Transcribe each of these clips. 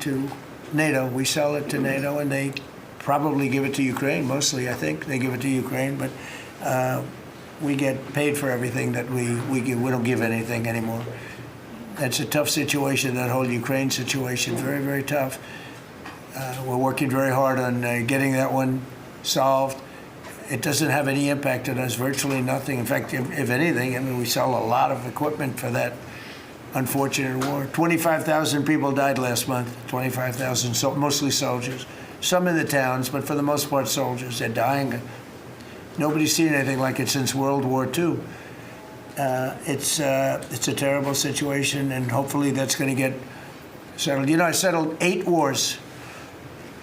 to NATO. We sell it to NATO, and they probably give it to Ukraine. Mostly, I think they give it to Ukraine, but we get paid for everything that we give. We don't give anything anymore. That's a tough situation. That whole Ukraine situation, very, very tough. We're working very hard on getting that one solved. It doesn't have any impact on us, virtually nothing. In fact, if anything, I mean, we sell a lot of equipment for that unfortunate war. 25,000 people died last month, 25,000, so mostly soldiers. Some in the towns, but for the most part, soldiers. They're dying. Nobody's seen anything like it since World War II. It's a terrible situation, and hopefully that's going to get settled. You know, I settled 8 wars.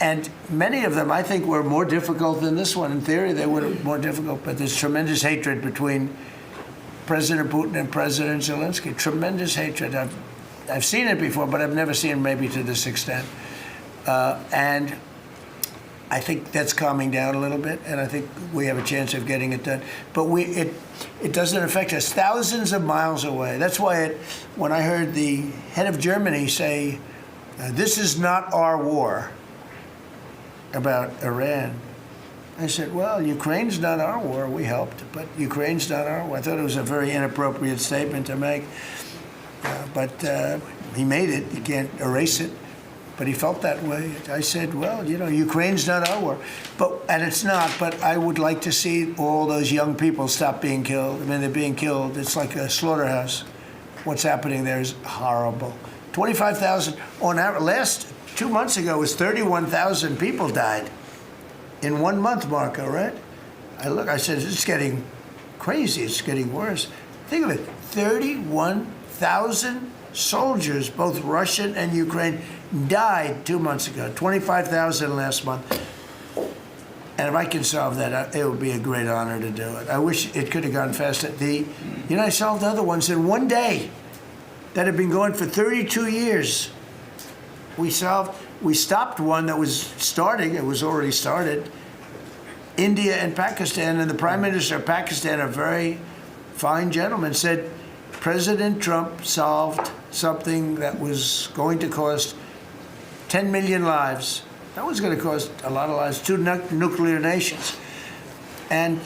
And many of them, I think, were more difficult than this one. In theory, they were more difficult, but there's tremendous hatred between President Putin and President Zelensky. Tremendous hatred. I've seen it before, but I've never seen it maybe to this extent. And I think that's calming down a little bit, and I think we have a chance of getting it done. But it doesn't affect us. Thousands of miles away. That's why when I heard the head of Germany say, this is not our war, about Iran, I said, well, Ukraine's not our war. We helped, but Ukraine's not our war. I thought it was a very inappropriate statement to make, but he made it. You can't erase it, but he felt that way. I said, well, you know, Ukraine's not our war, and it's not, but I would like to see all those young people stop being killed. I mean, they're being killed. It's like a slaughterhouse. What's happening there is horrible. 25,000 on our last 2 months ago, it was 31,000 people died in 1 month, Marco, right? I said, it's getting crazy. It's getting worse. Think of it, 31,000 soldiers, both Russian and Ukraine, died 2 months ago, 25,000 last month. And if I can solve that, it would be a great honor to do it. I wish it could have gone faster. I solved other ones in 1 day that had been going for 32 years. We stopped one that was starting. It was already started. India and Pakistan, and the Prime Minister of Pakistan, a very fine gentleman, said President Trump solved something that was going to cost 10 million lives. That was going to cost a lot of lives, 2 nuclear nations. And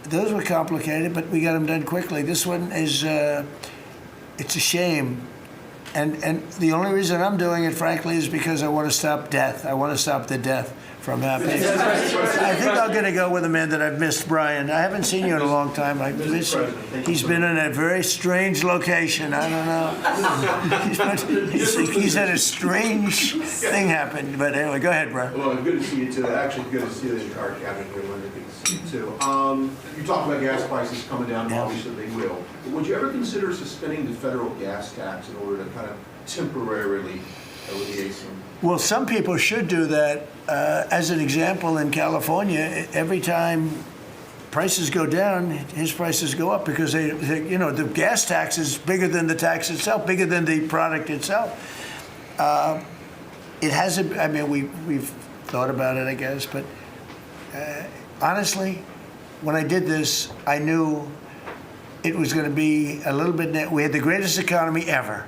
those were complicated, but we got them done quickly. This one is, it's a shame. And the only reason I'm doing it, frankly, is because I want to stop death. I want to stop the death from happening. I think I'm going to go with a man that I've missed, Brian. I haven't seen you in a long time. I miss him. He's been in a very strange location. I don't know. He's had a strange thing happen. But anyway, go ahead, Brian. Well, good to see you, too. Actually, good to see the entire cabinet here. Good to see you, too. You talked about gas prices coming down. Yeah. Obviously, they will. But would you ever consider suspending the federal gas tax in order to kind of temporarily alleviate some? Well, some people should do that. As an example, in California, every time prices go down, his prices go up because the gas tax is bigger than the tax itself, bigger than the product itself. It hasn't. I mean, we've thought about it, I guess, but honestly, when I did this, I knew it was going to be a little bit. We had the greatest economy ever.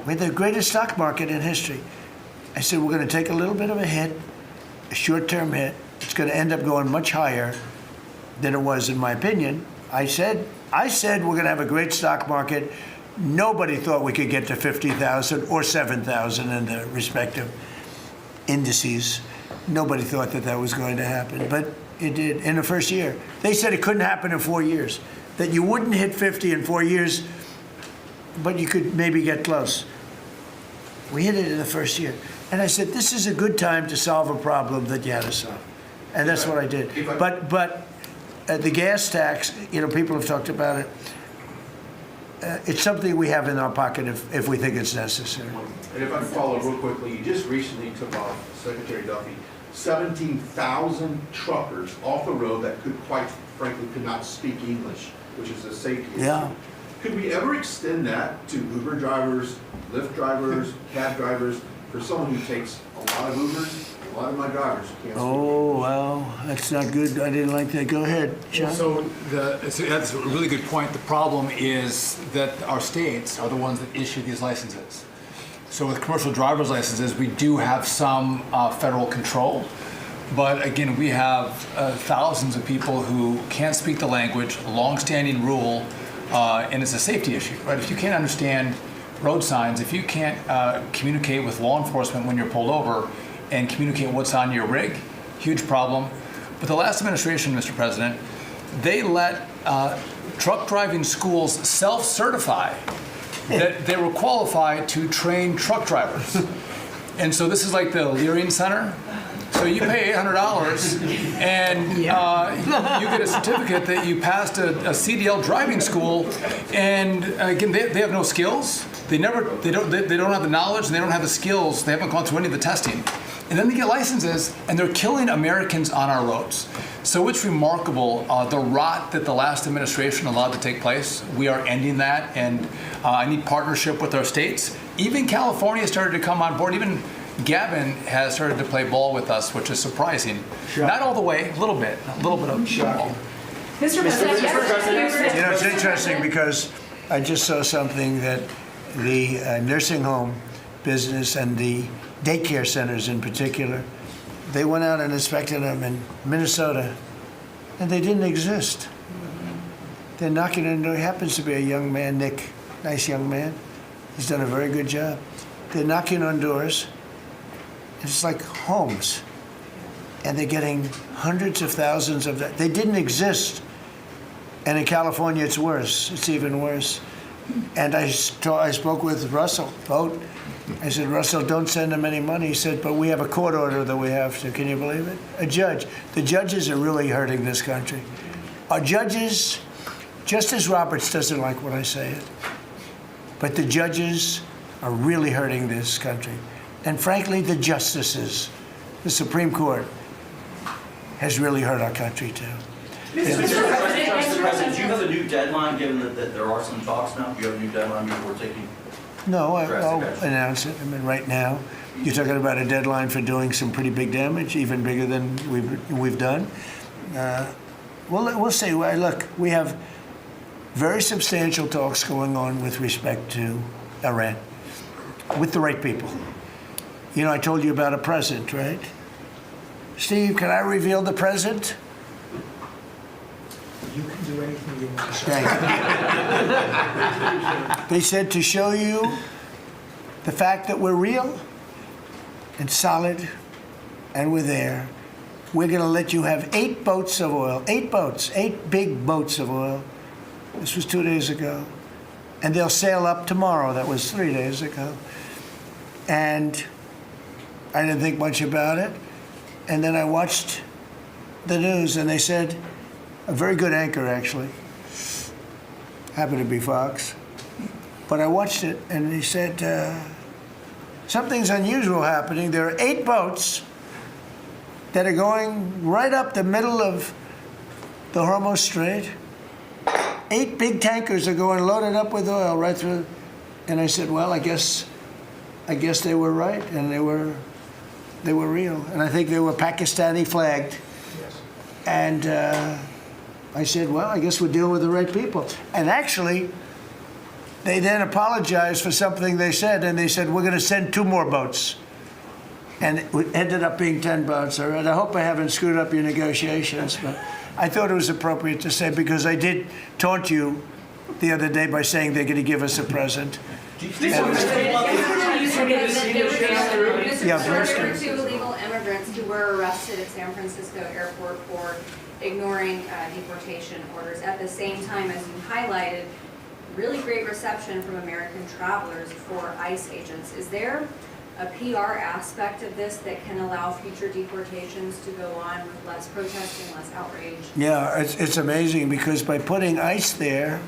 We had the greatest stock market in history. I said, we're going to take a little bit of a hit, a short-term hit. It's going to end up going much higher than it was, in my opinion. I said we're going to have a great stock market. Nobody thought we could get to 50,000 or 7,000 in the respective indices. Nobody thought that was going to happen, but it did in the first year. They said it couldn't happen in 4 years, that you wouldn't hit 50 in 4 years, but you could maybe get close. We hit it in the first year. And I said, this is a good time to solve a problem that you had to solve. And that's what I did. But the gas tax, people have talked about it. It's something we have in our pocket if we think it's necessary. And if I can follow real quickly, you just recently took off, Secretary Duffy, 17,000 truckers off the road that quite frankly could not speak English, which is a safety issue. Yeah. Could we ever extend that to Uber drivers, Lyft drivers, cab drivers, for someone who takes a lot of Ubers? A lot of my drivers can't speak English. Well, that's not good. I didn't like that. Go ahead, John. So that's a really good point. The problem is that our states are the ones that issue these licenses. So with commercial driver's licenses, we do have some federal control. But again, we have thousands of people who can't speak the language, long-standing rule, and it's a safety issue, right? If you can't understand road signs, if you can't communicate with law enforcement when you're pulled over and communicate what's on your rig, huge problem. But the last administration, Mr. President, they let truck driving schools self-certify that they were qualified to train truck drivers. And so this is like the Leering Center. So you pay $800 and you get a certificate that you passed a CDL driving school. And again, they have no skills. They don't have the knowledge, and they don't have the skills. They haven't gone through any of the testing. And then they get licenses, and they're killing Americans on our roads. So it's remarkable, the rot that the last administration allowed to take place. We are ending that, and I need partnership with our states. Even California started to come on board. Even Gavin has started to play ball with us, which is surprising. Shocking. Not all the way, a little bit of ball. Mr. President, You know, it's interesting because I just saw something that the nursing home business and the daycare centers in particular, they went out and inspected them in Minnesota, and they didn't exist. They're knocking on the door. He happens to be a young man, Nick, nice young man. He's done a very good job. They're knocking on doors. It's like homes, and they're getting hundreds of thousands of that. They didn't exist, and in California, it's worse. It's even worse. And I spoke with Russell Vogt. I said, Russell, don't send them any money. He said, but we have a court order that we have to. Can you believe it? A judge. The judges are really hurting this country. Our judges, Justice Roberts doesn't like when I say it, but the judges are really hurting this country. And frankly, the justices, the Supreme Court, has really hurt our country too. Mr. President, do you have a new deadline, given that there are some talks now? Do you have a new deadline before taking? No, I'll drastic action? announce it. I mean, right now, you're talking about a deadline for doing some pretty big damage, even bigger than we've done. We'll see. Look, we have very substantial talks going on with respect to Iran, with the right people. You know, I told you about a present, right? Steve, can I reveal the present? You can do anything you want. Thank you. They said to show you the fact that we're real and solid and we're there, we're going to let you have 8 boats of oil, 8 boats, 8 big boats of oil. This was 2 days ago. And they'll sail up tomorrow. That was 3 days ago. And I didn't think much about it. And then I watched the news, and they said, a very good anchor, actually, happened to be Fox. But I watched it, and he said, something's unusual happening. There are 8 boats that are going right up the middle of the Hormuz Strait. 8 big tankers are going loaded up with oil right through. And I said, well, I guess they were right, and they were real. And I think they were Pakistani flagged. Yes. And I said, well, I guess we're dealing with the right people. And actually, they then apologized for something they said, and they said, we're going to send 2 more boats. And it ended up being 10 boats. All right, I hope I haven't screwed up your negotiations, but I thought it was appropriate to say, because I did taunt you the other day by saying they're going to give us a present. There were 2 illegal immigrants who were arrested at San Francisco airport for ignoring deportation orders. At the same time, as you highlighted, really great reception from American travelers for ICE agents. Is there a PR aspect of this that can allow future deportations to go on with less protesting, less outrage? Yeah, it's amazing, because by putting ICE there,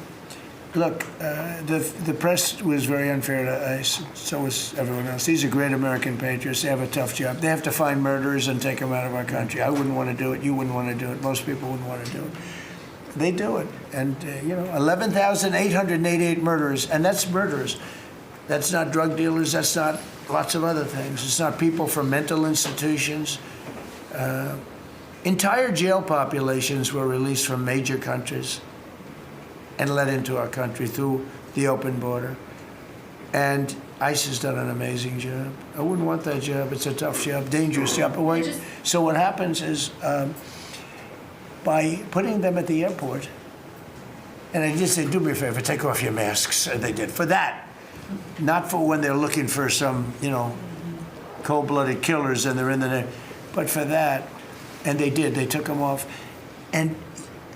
look, the press was very unfair to ICE. So was everyone else. These are great American patriots. They have a tough job. They have to find murderers and take them out of our country. I wouldn't want to do it. You wouldn't want to do it. Most people wouldn't want to do it. They do it. And, 11,888 murderers. And that's murderers. That's not drug dealers. That's not lots of other things. It's not people from mental institutions. Entire jail populations were released from major countries and let into our country through the open border. And ICE has done an amazing job. I wouldn't want that job. It's a tough job, dangerous job. But I just- so what happens is by putting them at the airport, and I just said, do me a favor, take off your masks. And they did. For that, not for when they're looking for some, cold-blooded killers and they're in the, but for that, and they did. They took them off. And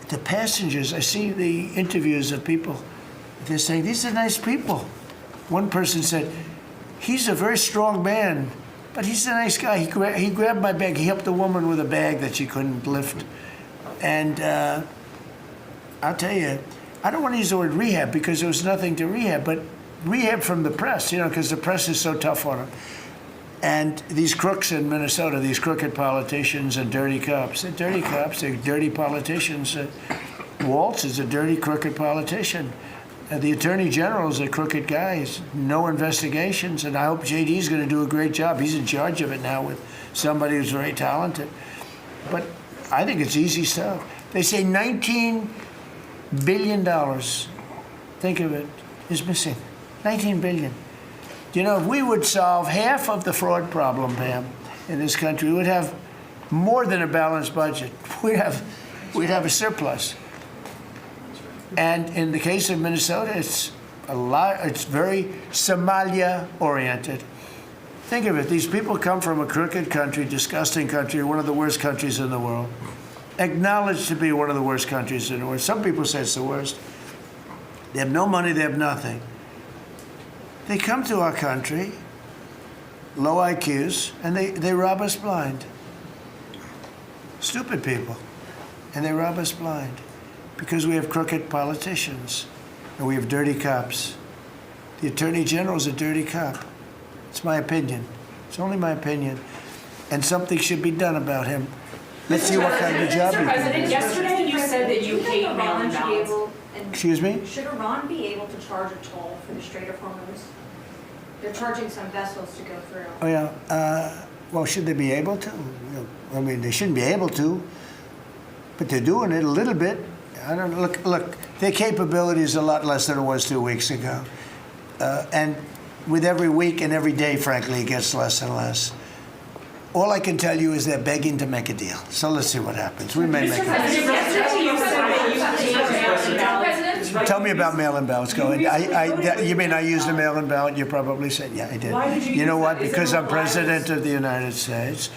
the passengers, I see the interviews of people, they're saying, these are nice people. One person said, he's a very strong man, but he's a nice guy. He grabbed my bag. He helped a woman with a bag that she couldn't lift. And I'll tell you, I don't want to use the word rehab because there was nothing to rehab, but rehab from the press, because the press is so tough on them. And these crooks in Minnesota, these crooked politicians and dirty cops, they're dirty cops, they're dirty politicians. Waltz is a dirty, crooked politician. The Attorney General is a crooked guy. He's no investigations, and I hope JD's going to do a great job. He's in charge of it now with somebody who's very talented. But I think it's easy stuff. They say $19 billion, think of it, is missing. $19 billion. If we would solve half of the fraud problem, Pam, in this country, we would have more than a balanced budget. We'd have a surplus. And in the case of Minnesota, it's very Somalia-oriented. Think of it. These people come from a crooked country, disgusting country, one of the worst countries in the world. Acknowledged to be one of the worst countries in the world. Some people say it's the worst. They have no money, they have nothing. They come to our country, low IQs, and they rob us blind. Stupid people. And they rob us blind because we have crooked politicians and we have dirty cops. The Attorney General is a dirty cop. It's my opinion. It's only my opinion. And something should be done about him. Let's see what kind of job he Mr. can President, do. yesterday you said that you hate mail-in ballots. Excuse me? Should Iran be able to charge a toll for the Strait of Hormuz? They're charging some vessels to go through. Oh, yeah. Well, should they be able to? I mean, they shouldn't be able to, but they're doing it a little bit. I don't know. Look, their capability is a lot less than it was 2 weeks ago. And with every week and every day, frankly, it gets less and less. All I can tell you is they're begging to make a deal. So let's see what happens. We may make a deal. Yesterday you said that you hate mail-in ballots. Tell me about mail-in ballots. Go ahead. You mean I used a mail-in ballot? You probably said, yeah, I did. Why did you You know use what? that? Is Because it I'm a president virus? of the United States,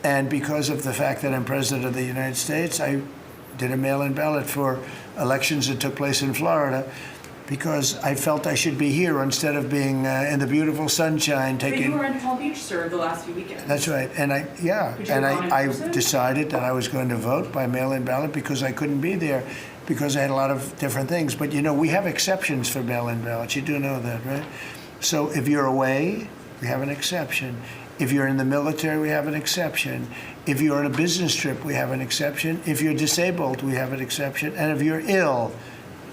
and because of the fact that I'm president of the United States, I did a mail-in ballot for elections that took place in Florida, because I felt I should be here instead of being in the beautiful sunshine But you taking. were in Palm Beach, sir, the last few weekends. That's right, and I Would you have gone in I person? decided that I was going to vote by mail-in ballot because I couldn't be there, because I had a lot of different things. But we have exceptions for mail-in ballots. You do know that, right? So if you're away, we have an exception. If you're in the military, we have an exception. If you're on a business trip, we have an exception. If you're disabled, we have an exception. And if you're ill,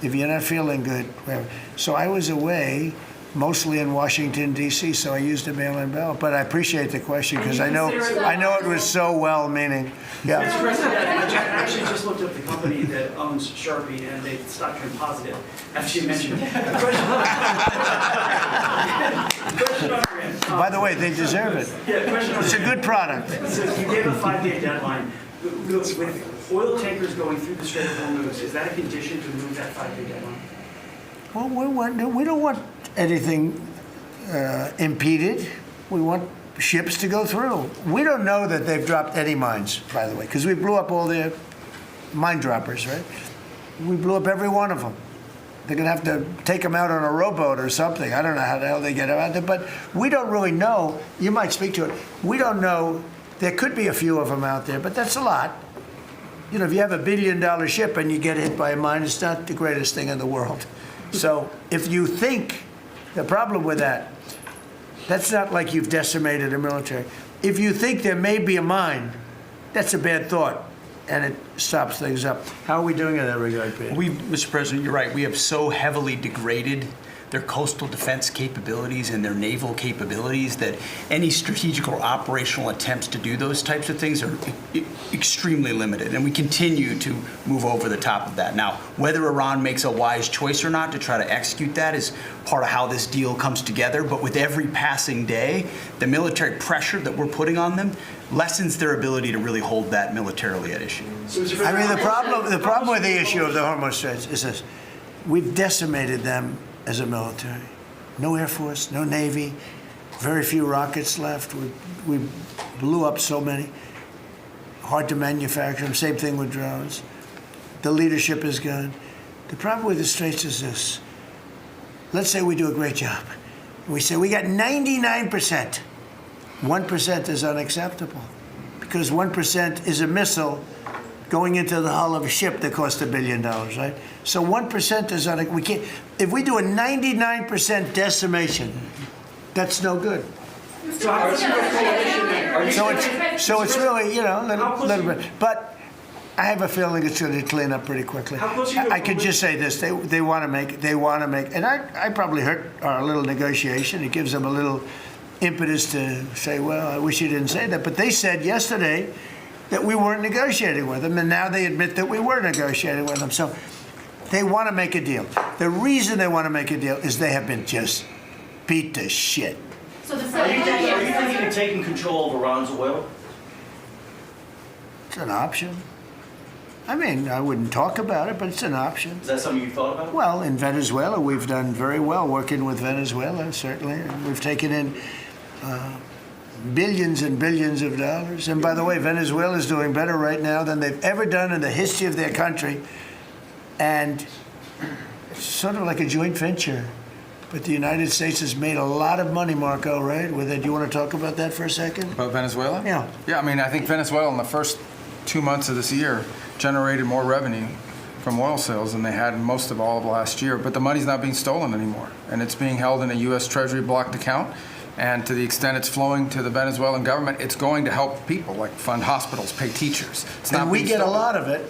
if you're not feeling good, whatever. So I was away, mostly in Washington, D.C., so I used a mail-in ballot. But I appreciate the question, because I know it was so well-meaning. Mr. Yeah. President, I actually just looked up the company that owns Sharpie, and they stock turned positive after you mentioned it. Question on your end. By the way, they deserve it. Yeah, question on It's a your end. good product. So you gave a 5-day deadline. With oil tankers going through the Strait of Hormuz, is that a condition to move that 5-day deadline? Well, we don't want anything impeded. We want ships to go through. We don't know that they've dropped any mines, by the way, because we blew up all their mine droppers, right? We blew up every one of them. They're going to have to take them out on a rowboat or something. I don't know how the hell they get them out there, but we don't really know. You might speak to it. We don't know. There could be a few of them out there, but that's a lot. If you have $1 billion ship and you get hit by a mine, it's not the greatest thing in the world. So if you think, the problem with that's not like you've decimated a military. If you think there may be a mine, that's a bad thought, and it stops things up. How are we doing in that regard, Peter? Mr. President, you're right. We have so heavily degraded their coastal defense capabilities and their naval capabilities, that any strategic or operational attempts to do those types of things are extremely limited. And we continue to move over the top of that. Now, whether Iran makes a wise choice or not to try to execute that is part of how this deal comes together. But with every passing day, the military pressure that we're putting on them lessens their ability to really hold that militarily at issue. I mean, the problem with the issue of the Hormuz Straits is this: we've decimated them as a military. No Air Force, no Navy, very few rockets left. We blew up so many. Hard to manufacture them. Same thing with drones. The leadership is gone. The problem with the Straits is this: let's say we do a great job. We say we got 99%. 1% is unacceptable, because 1% is a missile going into the hull of a ship that cost $1 billion, right? So 1% is we can't. If we do a 99% decimation, that's no good. So how close are you to a coalition then? So it's really, a little bit. But I have a feeling it's going to clean up pretty quickly. How close are you to I could just say this: they want to make, and I probably hurt our little negotiation. It gives them a little impetus to say, well, I wish you didn't say that. But they said yesterday that we weren't negotiating with them, and now they admit that we were negotiating with them. So they want to make a deal. The reason they want to make a deal is they have been just beat to shit. So the Are you thinking of taking control of Iran's oil? It's an option. I mean, I wouldn't talk about it, but it's an option. Is that something you've thought about? Well, in Venezuela, we've done very well working with Venezuela, certainly. We've taken in billions and billions of dollars. And by the way, Venezuela is doing better right now than they've ever done in the history of their country. And it's sort of like a joint venture. But the United States has made a lot of money, Marco, right? With it. Do you want to talk about that for a second? About Venezuela? Yeah. Yeah, I mean, I think Venezuela in the first 2 months of this year generated more revenue from oil sales than they had most of all of last year. But the money's not being stolen anymore. And it's being held in a U.S. Treasury blocked account. And to the extent it's flowing to the Venezuelan government, it's going to help people, like fund hospitals, pay teachers. It's not And we being get a stolen. lot of it.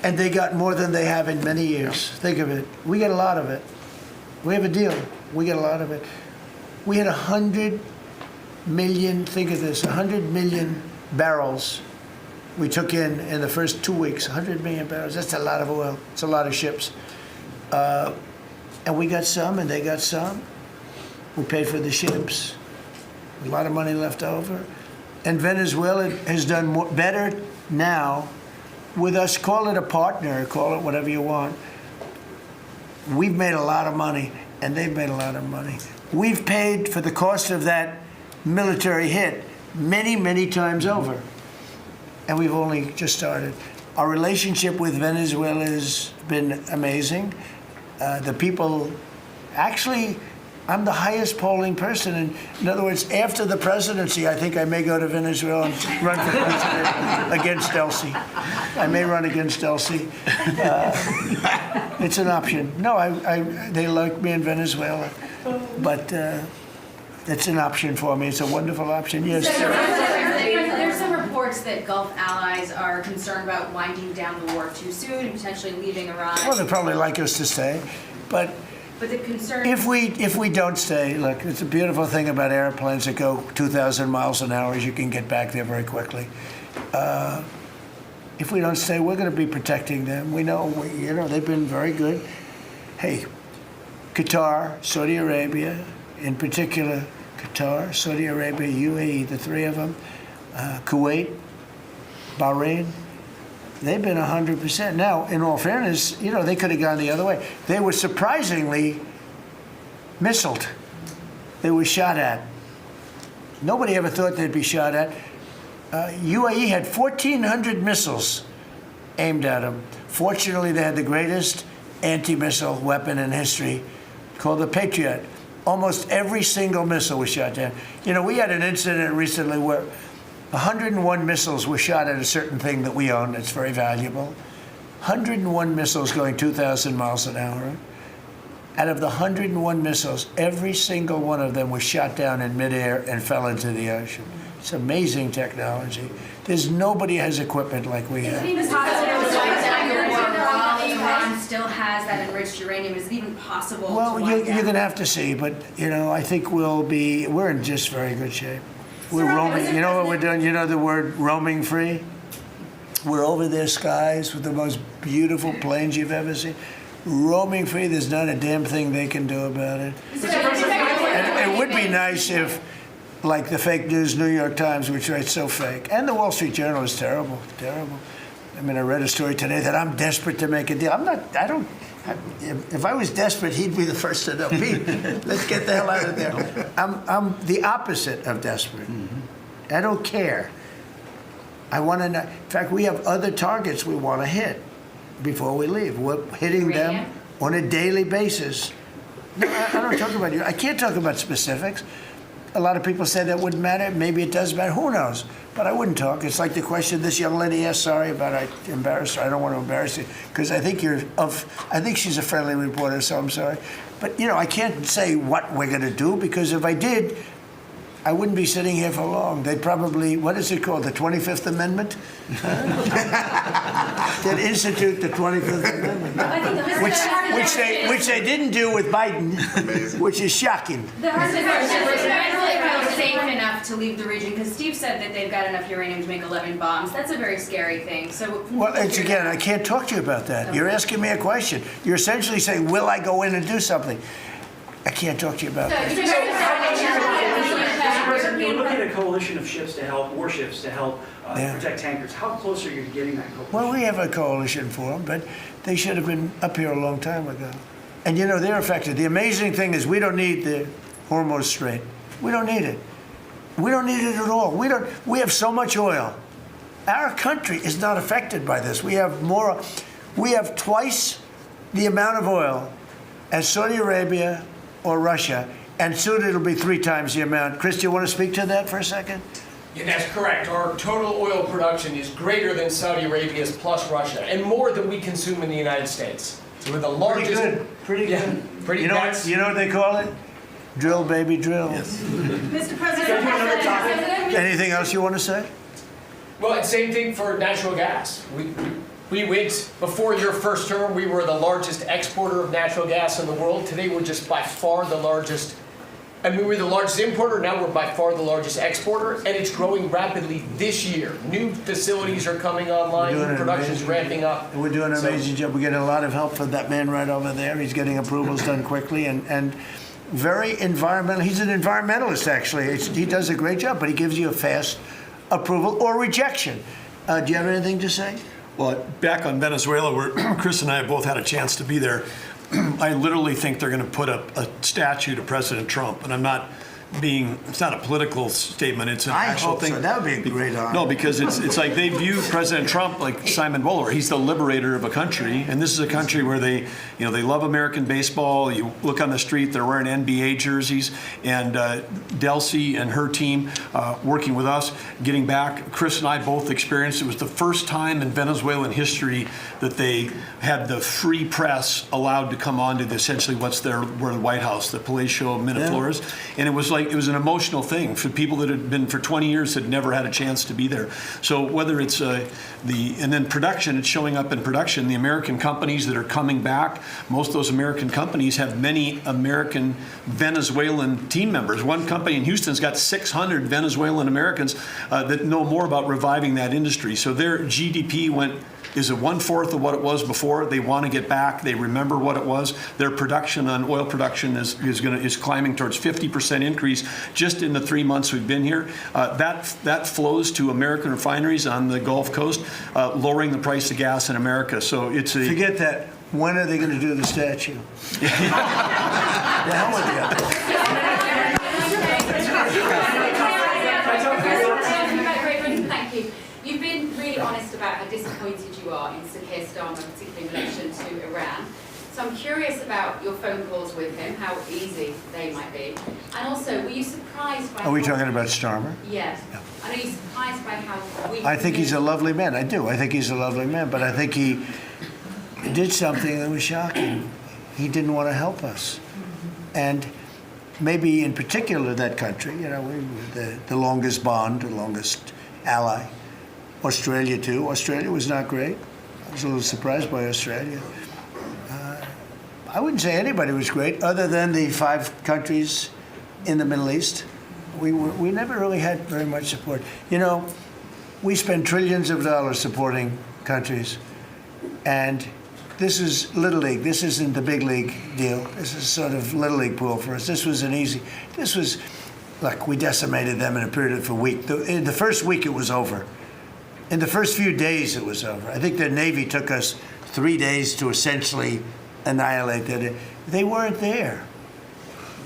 And they got more than they have in many years. Think of it. We get a lot of it. We have a deal. We get a lot of it. We had 100 million, think of this, 100 million barrels we took in the first 2 weeks. 100 million barrels. That's a lot of oil. It's a lot of ships. And we got some, and they got some. We paid for the ships. A lot of money left over. And Venezuela has done better now with us. Call it a partner, call it whatever you want. We've made a lot of money, and they've made a lot of money. We've paid for the cost of that military hit many, many times over. And we've only just started. Our relationship with Venezuela has been amazing. The people, actually, I'm the highest polling person. In other words, after the presidency, I think I may go to Venezuela and run for president against Elsie. I may run against Elsie. It's an option. No, they like me in Venezuela, but it's an option for me. It's a wonderful option. Yes. There's some reports that Gulf allies are concerned about winding down the war too soon and potentially leaving Iran. Well, they'd probably like us to stay, but the concern. If we don't stay, look, it's a beautiful thing about airplanes that go 2,000 miles an hour is you can get back there very quickly. If we don't stay, we're going to be protecting them. We know, they've been very good. Hey, Qatar, Saudi Arabia, in particular, Qatar, Saudi Arabia, UAE, the three of them, Kuwait, Bahrain. They've been 100%. Now, in all fairness, they could have gone the other way. They were surprisingly missiled. They were shot at. Nobody ever thought they'd be shot at. UAE had 1,400 missiles aimed at them. Fortunately, they had the greatest anti-missile weapon in history called the Patriot. Almost every single missile was shot down. We had an incident recently where 101 missiles were shot at a certain thing that we own that's very valuable. 101 missiles going 2,000 miles an hour. Out of the 101 missiles, every single one of them was shot down in midair and fell into the ocean. It's amazing technology. There's nobody has equipment like we have. Is it possible to wind down the war while Iran still has that enriched uranium? Is it even possible Well, to wind down? you're going to have to see, but, I think we're in just very good shape. We're roaming, you know what we're doing? You know the word roaming free? We're over their skies with the most beautiful planes you've ever seen. Roaming free, there's not a damn thing they can do about it. And it would be nice if, like the fake news New York Times, which writes so fake, and the Wall Street Journal is terrible, terrible. I mean, I read a story today that I'm desperate to make a deal. If I was desperate, he'd be the first to know. Pete, let's get the hell out of there. I'm the opposite of desperate. I don't care. I want to know. In fact, we have other targets we want to hit before we leave. We're hitting them on a daily basis. No, I don't talk about you. I can't talk about specifics. A lot of people say that wouldn't matter. Maybe it does matter. Who knows? But I wouldn't talk. It's like the question this young lady asked. Sorry about I embarrassed her. I don't want to embarrass you because I think I think she's a friendly reporter, so I'm sorry. But I can't say what we're going to do because if I did, I wouldn't be sitting here for long. They'd probably, what is it called, the 25th Amendment? They'd institute the 25th Amendment, which they didn't do with Biden, which is shocking. The hard question is Venezuela safe enough to leave the region? Because Steve said that they've got enough uranium to make 11 bombs. That's a very scary thing. So, well, it's again, I can't talk to you about that. You're asking me a question. You're essentially saying, will I go in and do something? I can't talk to you about that. You're looking at a coalition of ships to help, warships to help protect tankers. How close are you to getting that coalition? Well, we have a coalition for them, but they should have been up here a long time ago. And they're affected. The amazing thing is we don't need the Hormuz Strait. We don't need it. We don't need it at all. We have so much oil. Our country is not affected by this. We have twice the amount of oil as Saudi Arabia or Russia, and soon it'll be 3 times the amount. Chris, do you want to speak to that for a second? Yeah, that's correct. Our total oil production is greater than Saudi Arabia's plus Russia, and more than we consume in the United States. So we're the largest. Pretty good. Yeah, pretty. You know what they call it? Drill, baby, drill. Mr. President, Anything else you want to say? Well, it's same thing for natural gas. We went, before your first term, we were the largest exporter of natural gas in the world. Today, we're just by far the largest. I mean, we're the largest importer. Now we're by far the largest exporter, and it's growing rapidly this year. New facilities are coming online. New production's ramping up. We're doing an amazing job. We're getting a lot of help from that man right over there. He's getting approvals done quickly and very environmental. He's an environmentalist, actually. He does a great job, but he gives you a fast approval or rejection. Do you have anything to say? Well, back on Venezuela, where Chris and I have both had a chance to be there, I literally think they're going to put up a statue to President Trump, and I'm not being, it's not a political statement, it's an actual thing. So. That would be a great honor. No, because it's like they view President Trump like Simon Bowler. He's the liberator of a country, and this is a country where they love American baseball. You look on the street, they're wearing NBA jerseys, and Delcy and her team working with us, getting back. Chris and I both experienced, it was the first time in Venezuelan history that they had the free press allowed to come on to essentially where the White House, the Palacio Miraflores, and it was an emotional thing for people that had been for 20 years had never had a chance to be there. So whether it's and then production, it's showing up in production. The American companies that are coming back, most of those American companies have many American Venezuelan team members. One company in Houston's got 600 Venezuelan Americans that know more about reviving that industry. So their GDP is 1/4 of what it was before. They want to get back. They remember what it was. Their production on oil production is climbing towards 50% increase just in the 3 months we've been here. That flows to American refineries on the Gulf Coast, lowering the price of gas in America. So it's a forget that. When are they going to do the statue? The hell with you. Thank you. You've been really honest about how disappointed you are in Sir Keir Starmer, particularly in relation to Iran. So I'm curious about your phone calls with him, how easy they might be. And also, were you surprised by... Are we talking about Starmer? Yes. Yeah. And are you surprised by how weak... I think he's a lovely man. I do. I think he's a lovely man. But I think he did something that was shocking. He didn't want to help us. And maybe in particular that country, we were the longest bond, the longest ally. Australia, too. Australia was not great. I was a little surprised by Australia. I wouldn't say anybody was great, other than the 5 countries in the Middle East. We never really had very much support. You know, we spend trillions of dollars supporting countries, and this is Little League. This isn't the big league deal. This is sort of Little League pool for us. This was look, we decimated them in a period of a week. In the first week, it was over. In the first few days, it was over. I think the Navy took us 3 days to essentially annihilate it. They weren't there.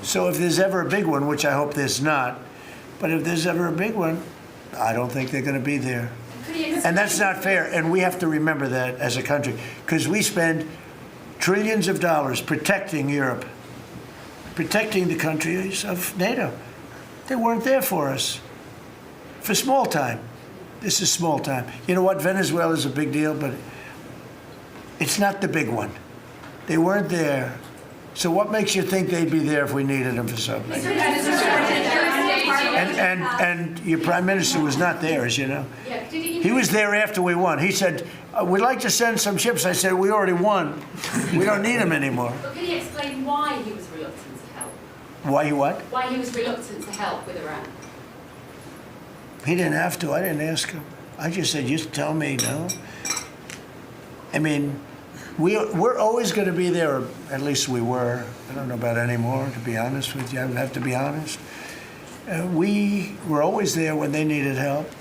So if there's ever a big one, which I hope there's not, but if there's ever a big one, I don't think they're going to be there. And that's not fair. And we have to remember that as a country, because we spend trillions of dollars protecting Europe, protecting the countries of NATO. They weren't there for us for small time. This is small time. You know what? Venezuela is a big deal, but it's not the big one. They weren't there. So what makes you think they'd be there if we needed them for something? And your prime minister was not there, as you know. He was there after we won. He said, we'd like to send some ships. I said, we already won. We don't need them anymore. But can you explain why he was reluctant to help? Why he what? Why he was reluctant to help with Iran? He didn't have to. I didn't ask him. I just said, just tell me, no. I mean, we're always going to be there, or at least we were. I don't know about anymore, to be honest with you. I would have to be honest. We were always there when they needed help.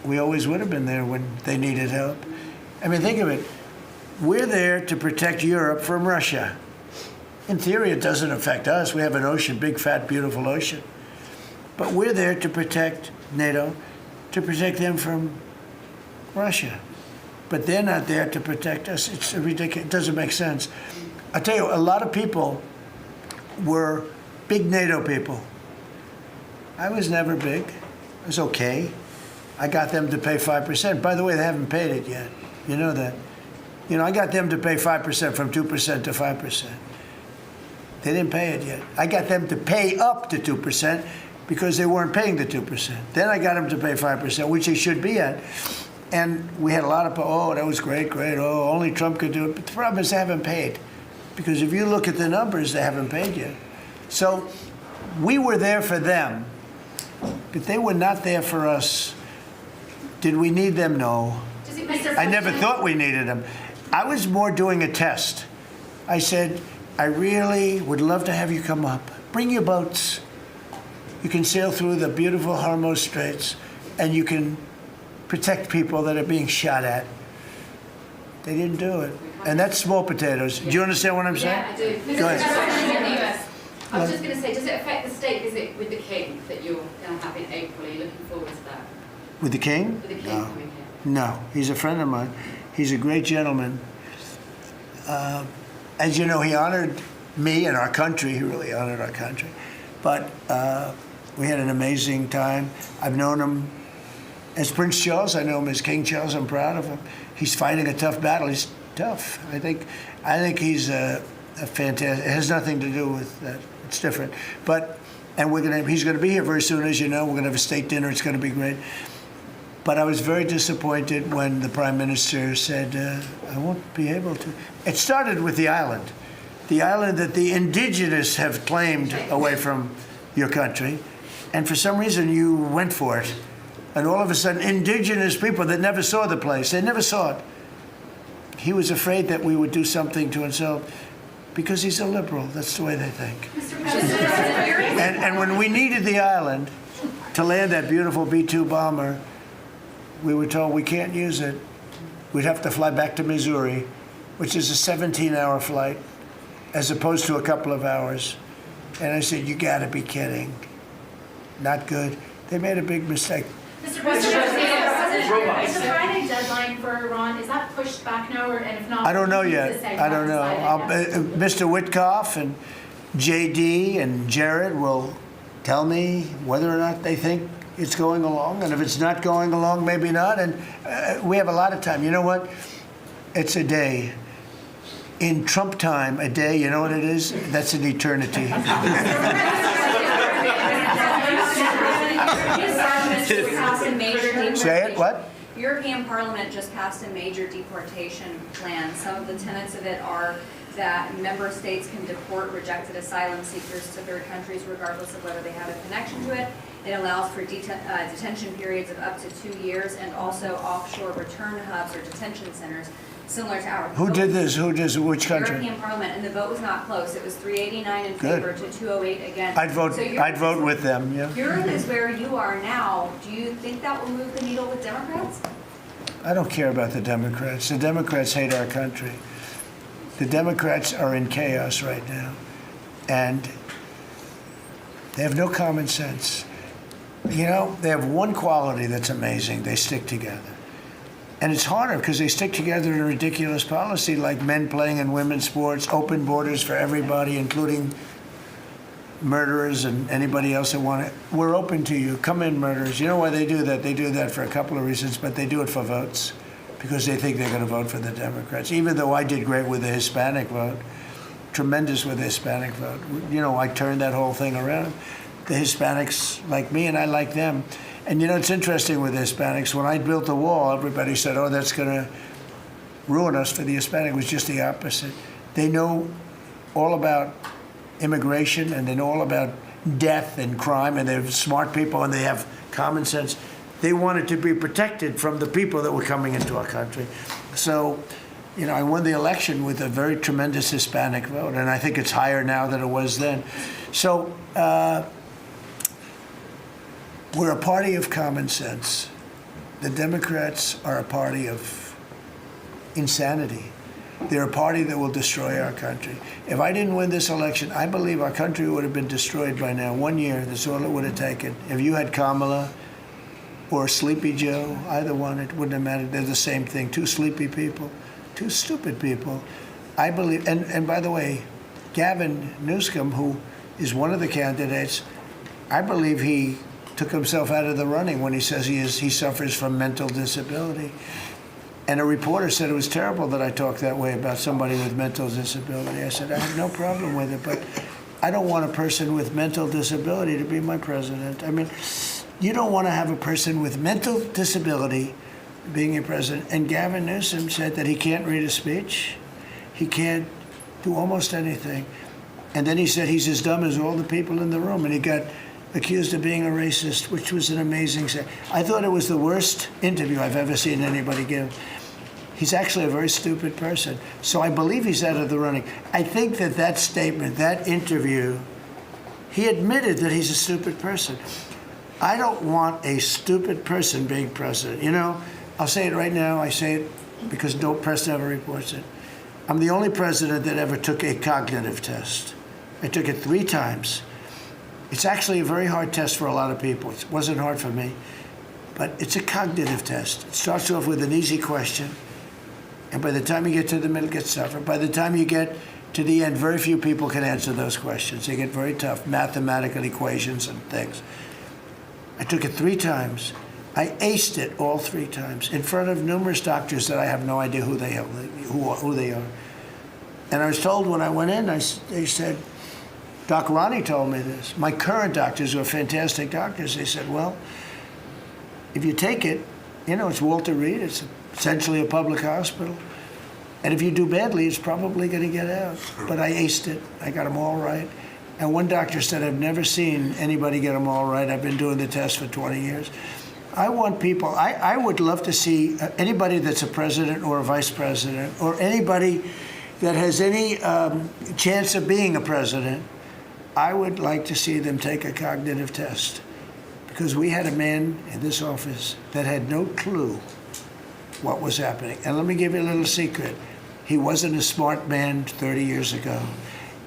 We always would have been there when they needed help. I mean, think of it. We're there to protect Europe from Russia. In theory, it doesn't affect us. We have an ocean, big, fat, beautiful ocean. But we're there to protect NATO, to protect them from Russia. But they're not there to protect us. It's ridiculous. It doesn't make sense. I tell you, a lot of people were big NATO people. I was never big. I was okay. I got them to pay 5%. By the way, they haven't paid it yet. You know that. You know, I got them to pay 5% from 2% to 5%. They didn't pay it yet. I got them to pay up to 2% because they weren't paying the 2%. Then I got them to pay 5%, which they should be at. And we had a lot of, oh, that was great, great. Oh, only Trump could do it. But the problem is they haven't paid. Because if you look at the numbers, they haven't paid yet. So we were there for them, but they were not there for us. Did we need them? No. I never thought we needed them. I was more doing a test. I said, I really would love to have you come up. Bring your boats. You can sail through the beautiful Hormuz Straits, and you can protect people that are being shot at. They didn't do it. And that's small potatoes. Do you understand what I'm saying? Yeah, I do. Go ahead. I was just going to say, does it affect the state visit with the King that you're going to have in April? Are you looking forward to that? With the King? With the King No. coming here? No. He's a friend of mine. He's a great gentleman. As you know, he honored me and our country. He really honored our country. But we had an amazing time. I've known him as Prince Charles. I know him as King Charles. I'm proud of him. He's fighting a tough battle. He's tough. I think he's a fantastic. It has nothing to do with that. It's different. But he's going to be here very soon, as you know. We're going to have a state dinner. It's going to be great. But I was very disappointed when the Prime Minister said, I won't be able to. It started with the island that the indigenous have claimed away from your country. And for some reason, you went for it. And all of a sudden, indigenous people that never saw the place, they never saw it. He was afraid that we would do something to insult, because he's a liberal. That's the way they think. And when we needed the island to land that beautiful B-2 bomber, we were told we can't use it. We'd have to fly back to Missouri, which is a 17-hour flight, as opposed to a couple of hours. And I said, you gotta be kidding. Not good. They made a big mistake. Mr. President, is the Friday deadline for Iran, is that pushed back now, and if not? I don't know yet. I don't know. Mr. Witkoff and JD and Jared will tell me whether or not they think it's going along. And if it's not going along, maybe not. And we have a lot of time. You know what? It's a day. In Trump time, a day, you know what it is? That's an eternity. Say it, what? European Parliament just passed a major deportation plan. Some of the tenets of it are that member states can deport rejected asylum seekers to third countries regardless of whether they have a connection to it. It allows for detention periods of up to 2 years and also offshore return hubs or detention centers, similar to our. Who did this? Which country? European Parliament, and the vote was not close. It was 389 in Good. favor to 208 against. I'd vote with them, yeah. Europe is where you are now. Do you think that will move the needle with Democrats? I don't care about the Democrats. The Democrats hate our country. The Democrats are in chaos right now, and they have no common sense. You know, they have one quality that's amazing. They stick together. And it's harder because they stick together in a ridiculous policy like men playing in women's sports, open borders for everybody, including murderers and anybody else that want it. We're open to you. Come in, murderers. You know why they do that? They do that for a couple of reasons, but they do it for votes because they think they're going to vote for the Democrats. Even though I did great with the Hispanic vote, tremendous with the Hispanic vote. You know, I turned that whole thing around. The Hispanics like me and I like them. And you know, it's interesting with the Hispanics. When I built the wall, everybody said, oh, that's going to ruin us for the Hispanic. It was just the opposite. They know all about immigration and they know all about death and crime, and they're smart people and they have common sense. They wanted to be protected from the people that were coming into our country. So, you know, I won the election with a very tremendous Hispanic vote, and I think it's higher now than it was then. So, we're a party of common sense. The Democrats are a party of insanity. They're a party that will destroy our country. If I didn't win this election, I believe our country would have been destroyed by now. 1 year, that's all it would have taken. If you had Kamala or Sleepy Joe, either one, it wouldn't have mattered. They're the same thing. Two sleepy people, two stupid people. I believe, and by the way, Gavin Newsom, who is one of the candidates, I believe he took himself out of the running when he says he suffers from mental disability. And a reporter said it was terrible that I talked that way about somebody with mental disability. I said, I have no problem with it, but I don't want a person with mental disability to be my president. I mean, you don't want to have a person with mental disability being your president. And Gavin Newsom said that he can't read a speech. He can't do almost anything. And then he said he's as dumb as all the people in the room. And he got accused of being a racist, which was an amazing thing. I thought it was the worst interview I've ever seen anybody give. He's actually a very stupid person. So I believe he's out of the running. I think that statement, that interview, he admitted that he's a stupid person. I don't want a stupid person being president. You know, I'll say it right now. I say it because no press never reports it. I'm the only president that ever took a cognitive test. I took it 3 times. It's actually a very hard test for a lot of people. It wasn't hard for me, but it's a cognitive test. It starts off with an easy question, and by the time you get to the middle, it gets tougher. By the time you get to the end, very few people can answer those questions. They get very tough, mathematical equations and things. I took it 3 times. I aced it all 3 times in front of numerous doctors that I have no idea who they are. And I was told when I went in, they said, Doc Ronnie told me this. My current doctors who are fantastic doctors, they said, well, if you take it, you know, it's Walter Reed, it's essentially a public hospital. And if you do badly, it's probably going to get out. But I aced it. I got them all right. And one doctor said, I've never seen anybody get them all right. I've been doing the test for 20 years. I want people, I would love to see anybody that's a president or a vice president or anybody that has any chance of being a president, I would like to see them take a cognitive test, because we had a man in this office that had no clue what was happening. And let me give you a little secret. He wasn't a smart man 30 years ago.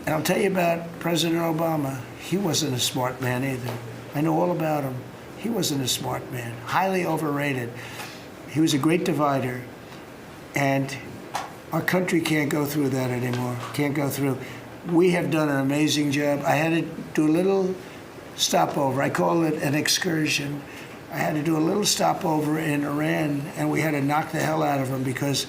And I'll tell you about President Obama. He wasn't a smart man either. I know all about him. He wasn't a smart man, highly overrated. He was a great divider. And our country can't go through that anymore, can't go through. We have done an amazing job. I had to do a little stopover. I call it an excursion. I had to do a little stopover in Iran, and we had to knock the hell out of them because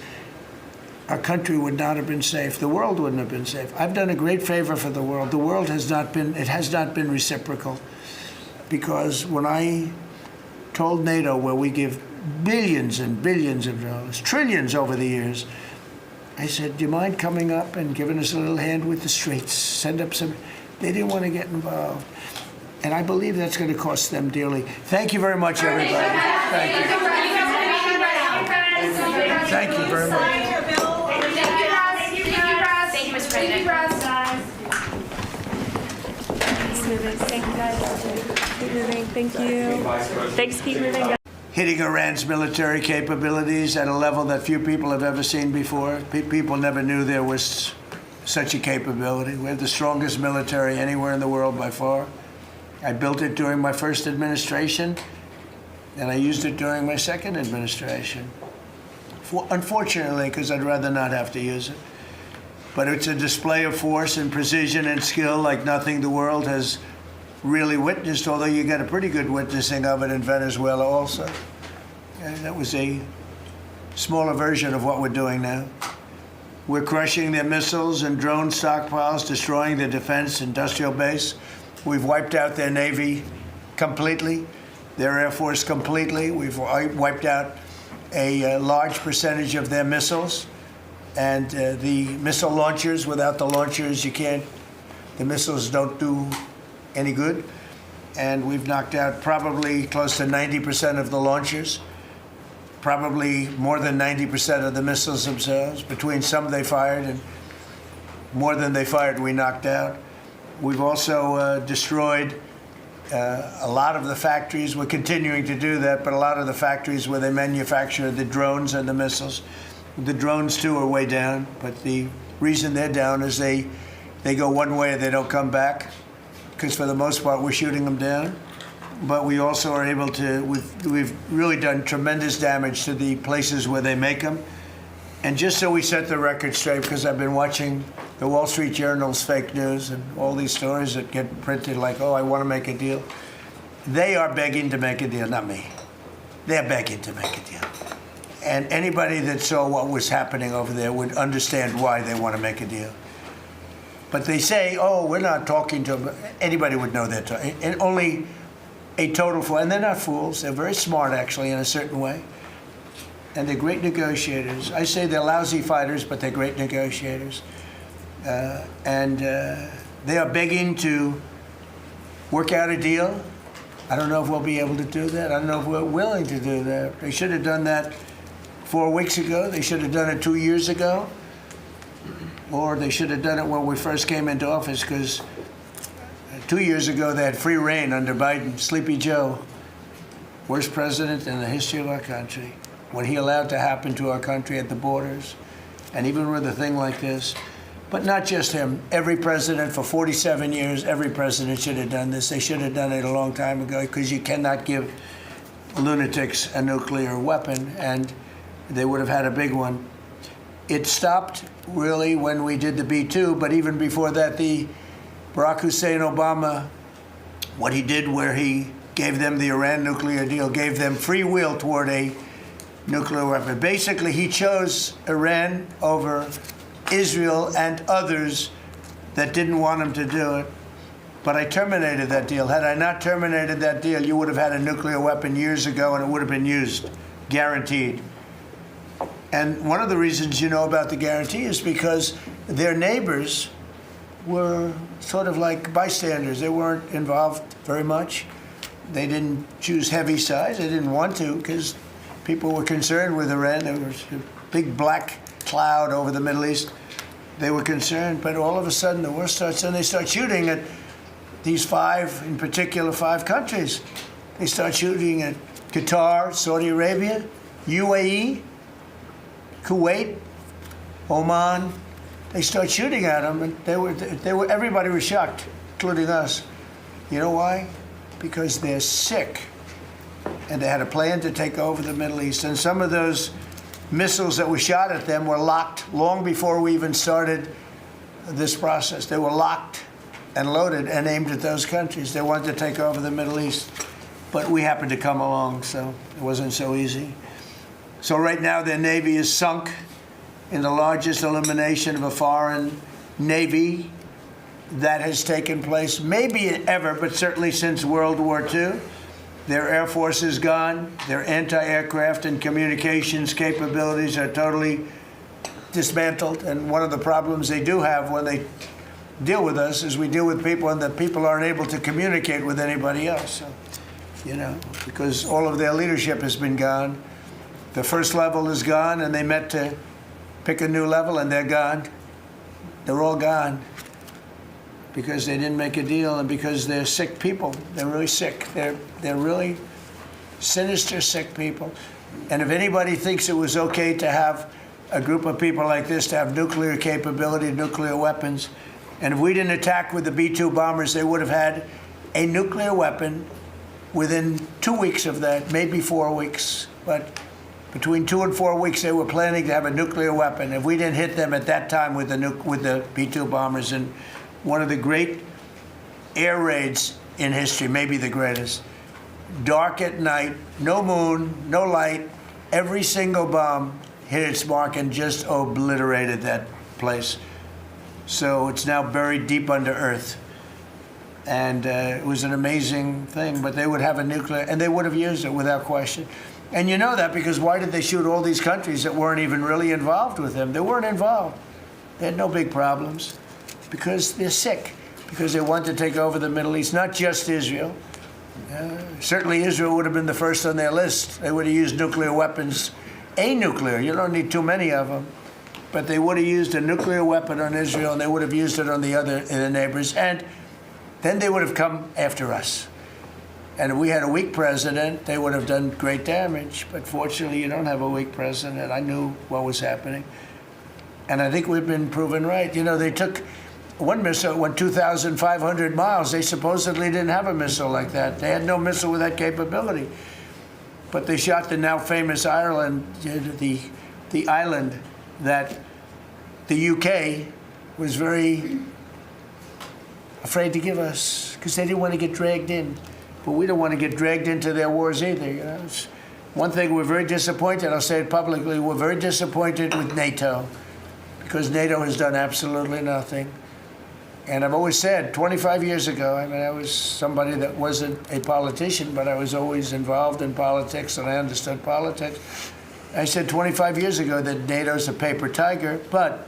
our country would not have been safe. The world wouldn't have been safe. I've done a great favor for the world. The world has not been reciprocal, because when I told NATO, where we give billions and billions of dollars, trillions over the years, I said, do you mind coming up and giving us a little hand with the streets? Send up some. They didn't want to get involved. And I believe that's going to cost them dearly. Thank you very much, everybody. Thank you. Thank you very much. Thank you, Mr. President. Keep moving. Thank you, guys. Keep moving. Thank you. Thanks. Keep moving, guys. Hitting Iran's military capabilities at a level that few people have ever seen before. People never knew there was such a capability. We have the strongest military anywhere in the world by far. I built it during my first administration, and I used it during my second administration. Unfortunately, because I'd rather not have to use it. But it's a display of force and precision and skill like nothing the world has really witnessed, although you get a pretty good witnessing of it in Venezuela also. And that was a smaller version of what we're doing now. We're crushing their missiles and drone stockpiles, destroying their defense industrial base. We've wiped out their Navy completely, their Air Force completely. We've wiped out a large percentage of their missiles. And the missile launchers, without the launchers, the missiles don't do any good. And we've knocked out probably close to 90% of the launchers, probably more than 90% of the missiles themselves. Between some they fired and more than they fired, we knocked out. We've also destroyed a lot of the factories. We're continuing to do that, but a lot of the factories where they manufacture the drones and the missiles. The drones, too, are way down, but the reason they're down is they go one way and they don't come back, because for the most part we're shooting them down. But we also are able to, we've really done tremendous damage to the places where they make them. And just so we set the record straight, because I've been watching the Wall Street Journal's fake news and all these stories that get printed like, oh, I want to make a deal. They are begging to make a deal, not me. They're begging to make a deal. And anybody that saw what was happening over there would understand why they want to make a deal. But they say, oh, we're not talking to them. Anybody would know they're talking. And only a total fool. And they're not fools. They're very smart, actually, in a certain way. And they're great negotiators. I say they're lousy fighters, but they're great negotiators. They are begging to work out a deal. I don't know if we'll be able to do that. I don't know if we're willing to do that. They should have done that 4 weeks ago. They should have done it 2 years ago. Or they should have done it when we first came into office, because 2 years ago they had free reign under Biden. Sleepy Joe, worst president in the history of our country. What he allowed to happen to our country at the borders, and even with a thing like this. But not just him. Every president for 47 years, every president should have done this. They should have done it a long time ago, because you cannot give lunatics a nuclear weapon, and they would have had a big one. It stopped really when we did the B-2, but even before that, the Barack Hussein Obama, what he did where he gave them the Iran nuclear deal, gave them free will toward a nuclear weapon. Basically, he chose Iran over Israel and others that didn't want him to do it. But I terminated that deal. Had I not terminated that deal, you would have had a nuclear weapon years ago, and it would have been used, guaranteed. And one of the reasons you know about the guarantee is because their neighbors were sort of like bystanders. They weren't involved very much. They didn't choose heavy sides. They didn't want to, because people were concerned with Iran. There was a big black cloud over the Middle East. They were concerned, but all of a sudden the war starts, and they start shooting at these five, in particular, 5 countries. They start shooting at Qatar, Saudi Arabia, UAE, Kuwait, Oman. They start shooting at them, and everybody was shocked, including us. You know why? Because they're sick, and they had a plan to take over the Middle East. And some of those missiles that were shot at them were locked long before we even started this process. They were locked and loaded and aimed at those countries. They wanted to take over the Middle East, but we happened to come along, so it wasn't so easy. So right now their Navy is sunk in the largest elimination of a foreign Navy that has taken place, maybe ever, but certainly since World War II. Their Air Force is gone. Their anti-aircraft and communications capabilities are totally dismantled. And one of the problems they do have when they deal with us is we deal with people and the people aren't able to communicate with anybody else. So, you know, because all of their leadership has been gone. The first level is gone, and they met to pick a new level, and they're gone. They're all gone because they didn't make a deal and because they're sick people. They're really sick. They're really sinister, sick people. And if anybody thinks it was okay to have a group of people like this to have nuclear capability, nuclear weapons, and if we didn't attack with the B-2 bombers, they would have had a nuclear weapon within 2 weeks of that, maybe 4 weeks. But between 2 and 4 weeks, they were planning to have a nuclear weapon. If we didn't hit them at that time with the B-2 bombers, and one of the great air raids in history, maybe the greatest, dark at night, no moon, no light, every single bomb hit its mark and just obliterated that place. So it's now buried deep under earth. And it was an amazing thing, but they would have a nuclear, and they would have used it without question. And you know that because why did they shoot all these countries that weren't even really involved with them? They weren't involved. They had no big problems because they're sick, because they want to take over the Middle East, not just Israel. Certainly Israel would have been the first on their list. They would have used nuclear weapons, a nuclear, you don't need too many of them. But they would have used a nuclear weapon on Israel, and they would have used it on the neighbors, and then they would have come after us. And if we had a weak president, they would have done great damage. But fortunately, you don't have a weak president. I knew what was happening. And I think we've been proven right. You know, they took one missile, went 2,500 miles. They supposedly didn't have a missile like that. They had no missile with that capability. But they shot the now famous Ireland, the island that the UK was very afraid to give us because they didn't want to get dragged in. But we don't want to get dragged into their wars either. You know? It's one thing, we're very disappointed. I'll say it publicly. We're very disappointed with NATO because NATO has done absolutely nothing. And I've always said, 25 years ago, I mean, I was somebody that wasn't a politician, but I was always involved in politics and I understood politics. I said 25 years ago that NATO's a paper tiger, but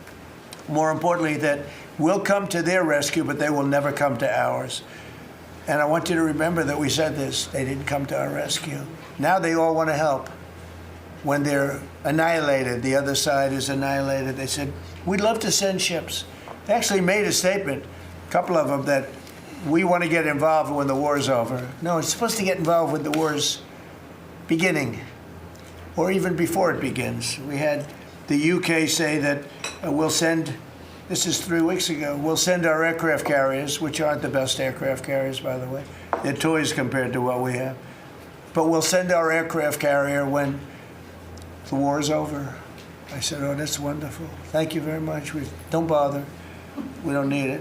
more importantly, that we'll come to their rescue, but they will never come to ours. And I want you to remember that we said this. They didn't come to our rescue. Now they all want to help. When they're annihilated, the other side is annihilated, they said, we'd love to send ships. They actually made a statement, a couple of them, that we want to get involved when the war's over. No, it's supposed to get involved when the war's beginning, or even before it begins. We had the UK say that we'll send, this is 3 weeks ago, we'll send our aircraft carriers, which aren't the best aircraft carriers, by the way. They're toys compared to what we have. But we'll send our aircraft carrier when the war is over. I said, oh, that's wonderful. Thank you very much. Don't bother. We don't need it.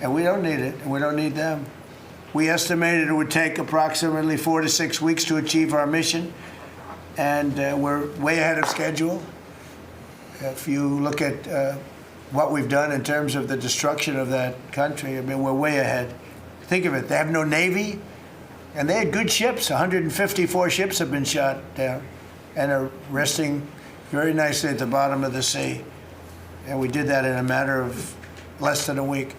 And we don't need it, and we don't need them. We estimated it would take approximately 4 to 6 weeks to achieve our mission, and we're way ahead of schedule. If you look at what we've done in terms of the destruction of that country, I mean, we're way ahead. Think of it. They have no Navy, and they had good ships. 154 ships have been shot down and are resting very nicely at the bottom of the sea. And we did that in a matter of less than a week.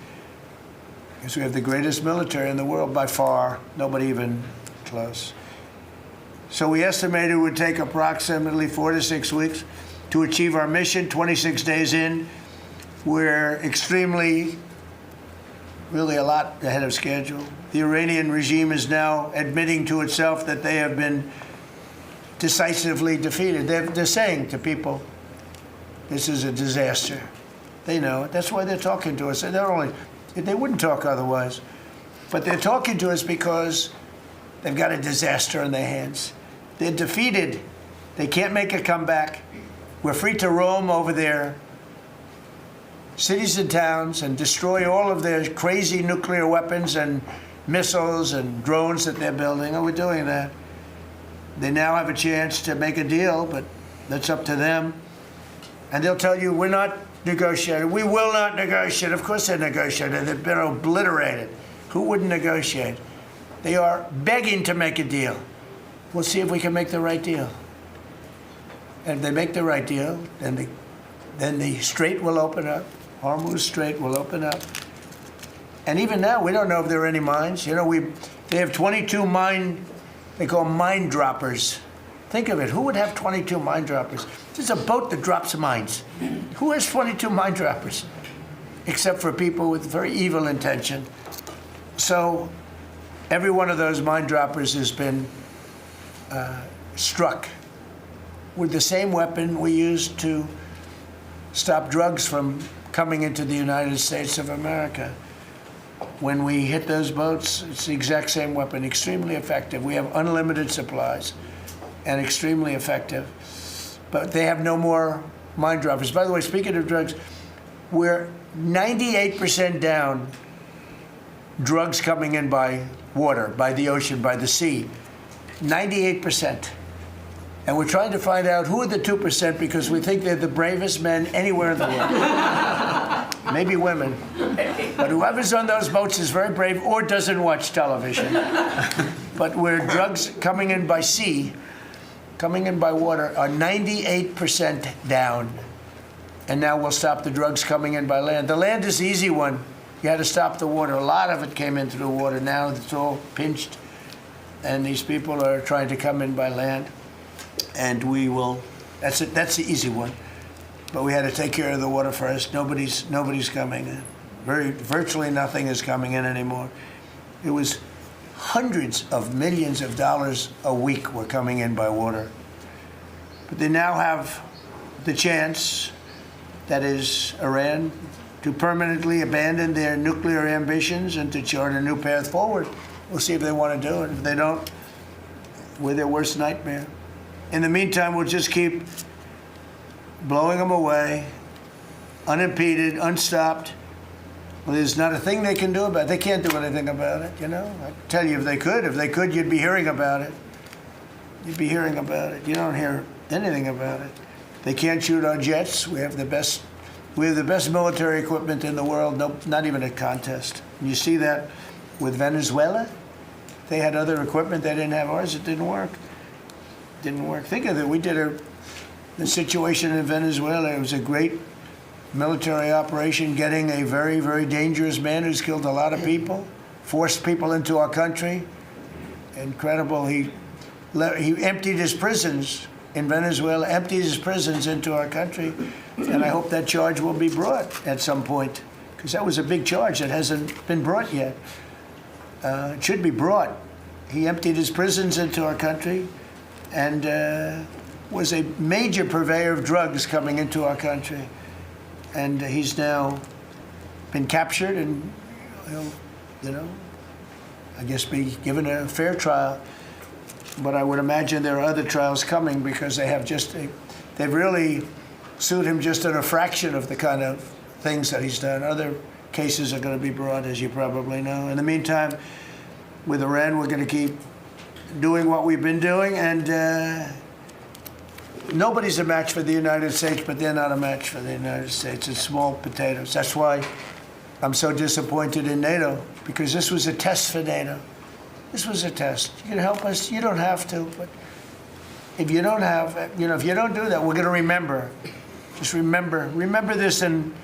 Because we have the greatest military in the world by far, nobody even close. So we estimated it would take approximately 4 to 6 weeks to achieve our mission. 26 days in, we're extremely, really a lot ahead of schedule. The Iranian regime is now admitting to itself that they have been decisively defeated. They're saying to people, this is a disaster. They know it. That's why they're talking to us. They wouldn't talk otherwise. But they're talking to us because they've got a disaster in their hands. They're defeated. They can't make a comeback. We're free to roam over their cities and towns and destroy all of their crazy nuclear weapons and missiles and drones that they're building. Oh, we're doing that. They now have a chance to make a deal, but that's up to them. And they'll tell you, we're not negotiating. We will not negotiate. Of course they're negotiating. They've been obliterated. Who wouldn't negotiate? They are begging to make a deal. We'll see if we can make the right deal. And if they make the right deal, then then the strait will open up. Hormuz Strait will open up. And even now, we don't know if there are any mines. You know, they have 22 they call mine droppers. Think of it, who would have 22 mine droppers? There's a boat that drops mines. Who has 22 mine droppers? Except for people with very evil intention. So every one of those mine droppers has been struck with the same weapon we used to stop drugs from coming into the United States of America. When we hit those boats, it's the exact same weapon, extremely effective. We have unlimited supplies and extremely effective. But they have no more mine droppers. By the way, speaking of drugs, we're 98% down drugs coming in by water, by the ocean, by the sea. 98%. And we're trying to find out who are the 2% because we think they're the bravest men anywhere in the world. Maybe women. But whoever's on those boats is very brave or doesn't watch television. But where drugs coming in by sea, coming in by water, are 98% down. And now we'll stop the drugs coming in by land. The land is the easy one. You had to stop the water. A lot of it came in through water. Now it's all pinched. And these people are trying to come in by land. And we will, that's it, that's the easy one. But we had to take care of the water first. Nobody's coming in. Virtually nothing is coming in anymore. It was hundreds of millions of dollars a week were coming in by water. But they now have the chance, that is Iran, to permanently abandon their nuclear ambitions and to chart a new path forward. We'll see if they want to do it. If they don't, we're their worst nightmare. In the meantime, we'll just keep blowing them away, unimpeded, unstopped. Well, there's not a thing they can do about it. They can't do anything about it, you know. I tell you, if they could, you'd be hearing about it. You'd be hearing about it. You don't hear anything about it. They can't shoot our jets. We have the best military equipment in the world. No, not even a contest. And you see that with Venezuela. They had other equipment. They didn't have ours. It didn't work. Didn't work. Think of it. We did the situation in Venezuela. It was a great military operation, getting a very, very dangerous man who's killed a lot of people, forced people into our country. Incredible. He emptied his prisons in Venezuela, emptied his prisons into our country, and I hope that charge will be brought at some point, because that was a big charge that hasn't been brought yet. It should be brought. He emptied his prisons into our country and was a major purveyor of drugs coming into our country. And he's now been captured and he'll, you know, I guess be given a fair trial. But I would imagine there are other trials coming because they have they've really sued him just in a fraction of the kind of things that he's done. Other cases are going to be brought, as you probably know. In the meantime, with Iran, we're going to keep doing what we've been doing, and nobody's a match for the United States, but they're not a match for the United States. It's small potatoes. That's why I'm so disappointed in NATO, because this was a test for NATO. This was a test. You can help us. You don't have to, but if you don't if you don't do that, we're going to remember. Just remember this in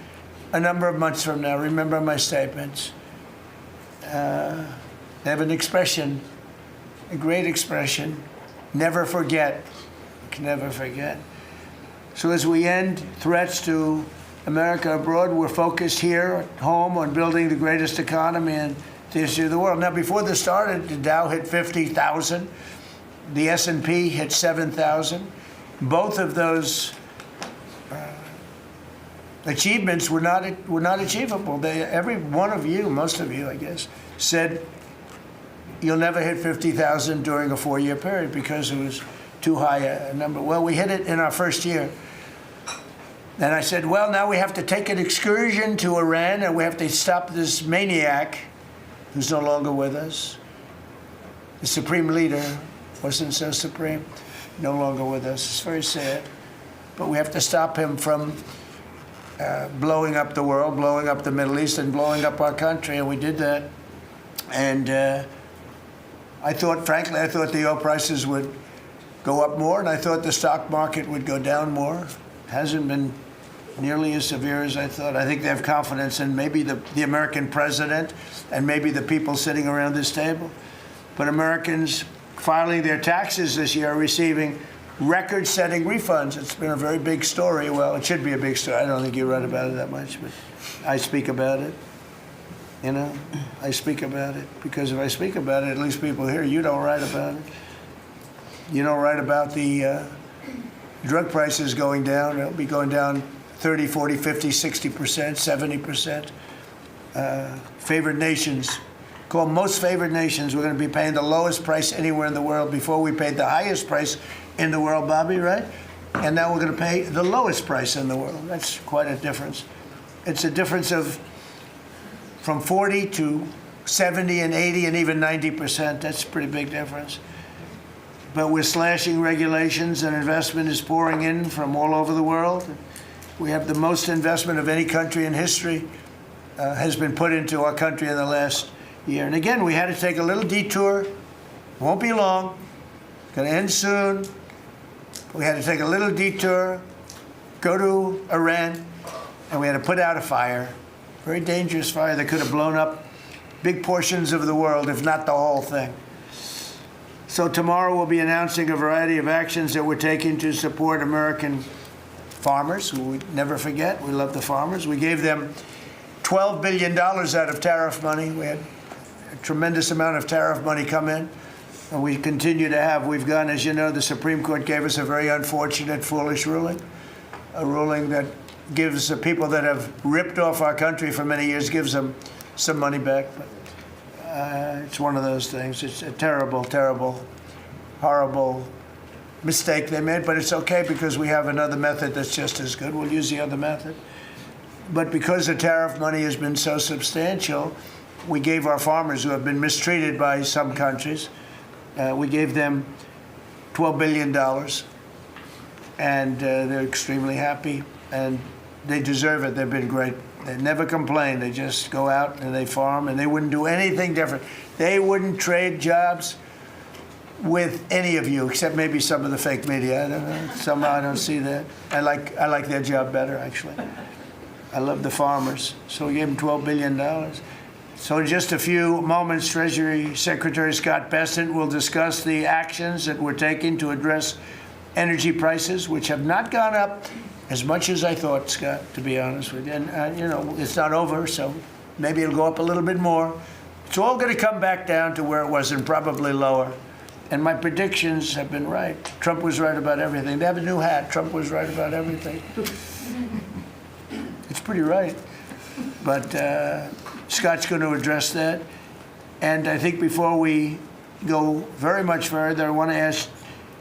a number of months from now. Remember my statements. They have an expression, a great expression, never forget. You can never forget. So as we end threats to America abroad, we're focused here at home on building the greatest economy in the history of the world. Now, before this started, the Dow hit 50,000. The S&P hit 7,000. Both of those achievements were not achievable. Every one of you, most of you, I guess, said you'll never hit 50,000 during a 4-year period because it was too high a number. Well, we hit it in our first year. And I said, well, now we have to take an excursion to Iran and we have to stop this maniac who's no longer with us. The supreme leader wasn't so supreme, no longer with us. It's very sad. But we have to stop him from blowing up the world, blowing up the Middle East, and blowing up our country, and we did that. And I thought the oil prices would go up more, and I thought the stock market would go down more. Hasn't been nearly as severe as I thought. I think they have confidence in maybe the American president and maybe the people sitting around this table. But Americans filing their taxes this year are receiving record-setting refunds. It's been a very big story. Well, it should be a big story. I don't think you write about it that much, but I speak about it. You know, I speak about it because if I speak about it, at least people hear. You don't write about it. You don't write about the drug prices going down. It'll be going down 30, 40, 50, 60%, 70%. Favored nations, called most favored nations, we're going to be paying the lowest price anywhere in the world. Before we paid the highest price in the world, Bobby, right? And now we're going to pay the lowest price in the world. That's quite a difference. It's a difference of from 40 to 70 and 80 and even 90%. That's a pretty big difference. But we're slashing regulations and investment is pouring in from all over the world. We have the most investment of any country in history has been put into our country in the last year. And again, we had to take a little detour. Won't be long. Going to end soon. We had to take a little detour, go to Iran, and we had to put out a fire. Very dangerous fire that could have blown up big portions of the world, if not the whole thing. So tomorrow we'll be announcing a variety of actions that we're taking to support American farmers, who we never forget. We love the farmers. We gave them $12 billion out of tariff money. We had a tremendous amount of tariff money come in, and we continue to have. We've gone, as you know, the Supreme Court gave us a very unfortunate, foolish ruling, a ruling that gives the people that have ripped off our country for many years, gives them some money back. But it's one of those things. It's a terrible, terrible, horrible mistake they made, but it's okay because we have another method that's just as good. We'll use the other method. But because the tariff money has been so substantial, we gave our farmers who have been mistreated by some countries, we gave them $12 billion, and they're extremely happy, and they deserve it. They've been great. They never complain. They just go out and they farm, and they wouldn't do anything different. They wouldn't trade jobs with any of you, except maybe some of the fake media. I don't know. Somehow I don't see that. I like their job better, actually. I love the farmers. So we gave them $12 billion. So in just a few moments, Treasury Secretary Scott Bessent will discuss the actions that we're taking to address energy prices, which have not gone up as much as I thought, Scott, to be honest with you. And, you know, it's not over, so maybe it'll go up a little bit more. It's all going to come back down to where it was and probably lower. And my predictions have been right. Trump was right about everything. They have a new hat. Trump was right about everything. It's pretty right. But Scott's going to address that. And I think before we go very much further, I want to ask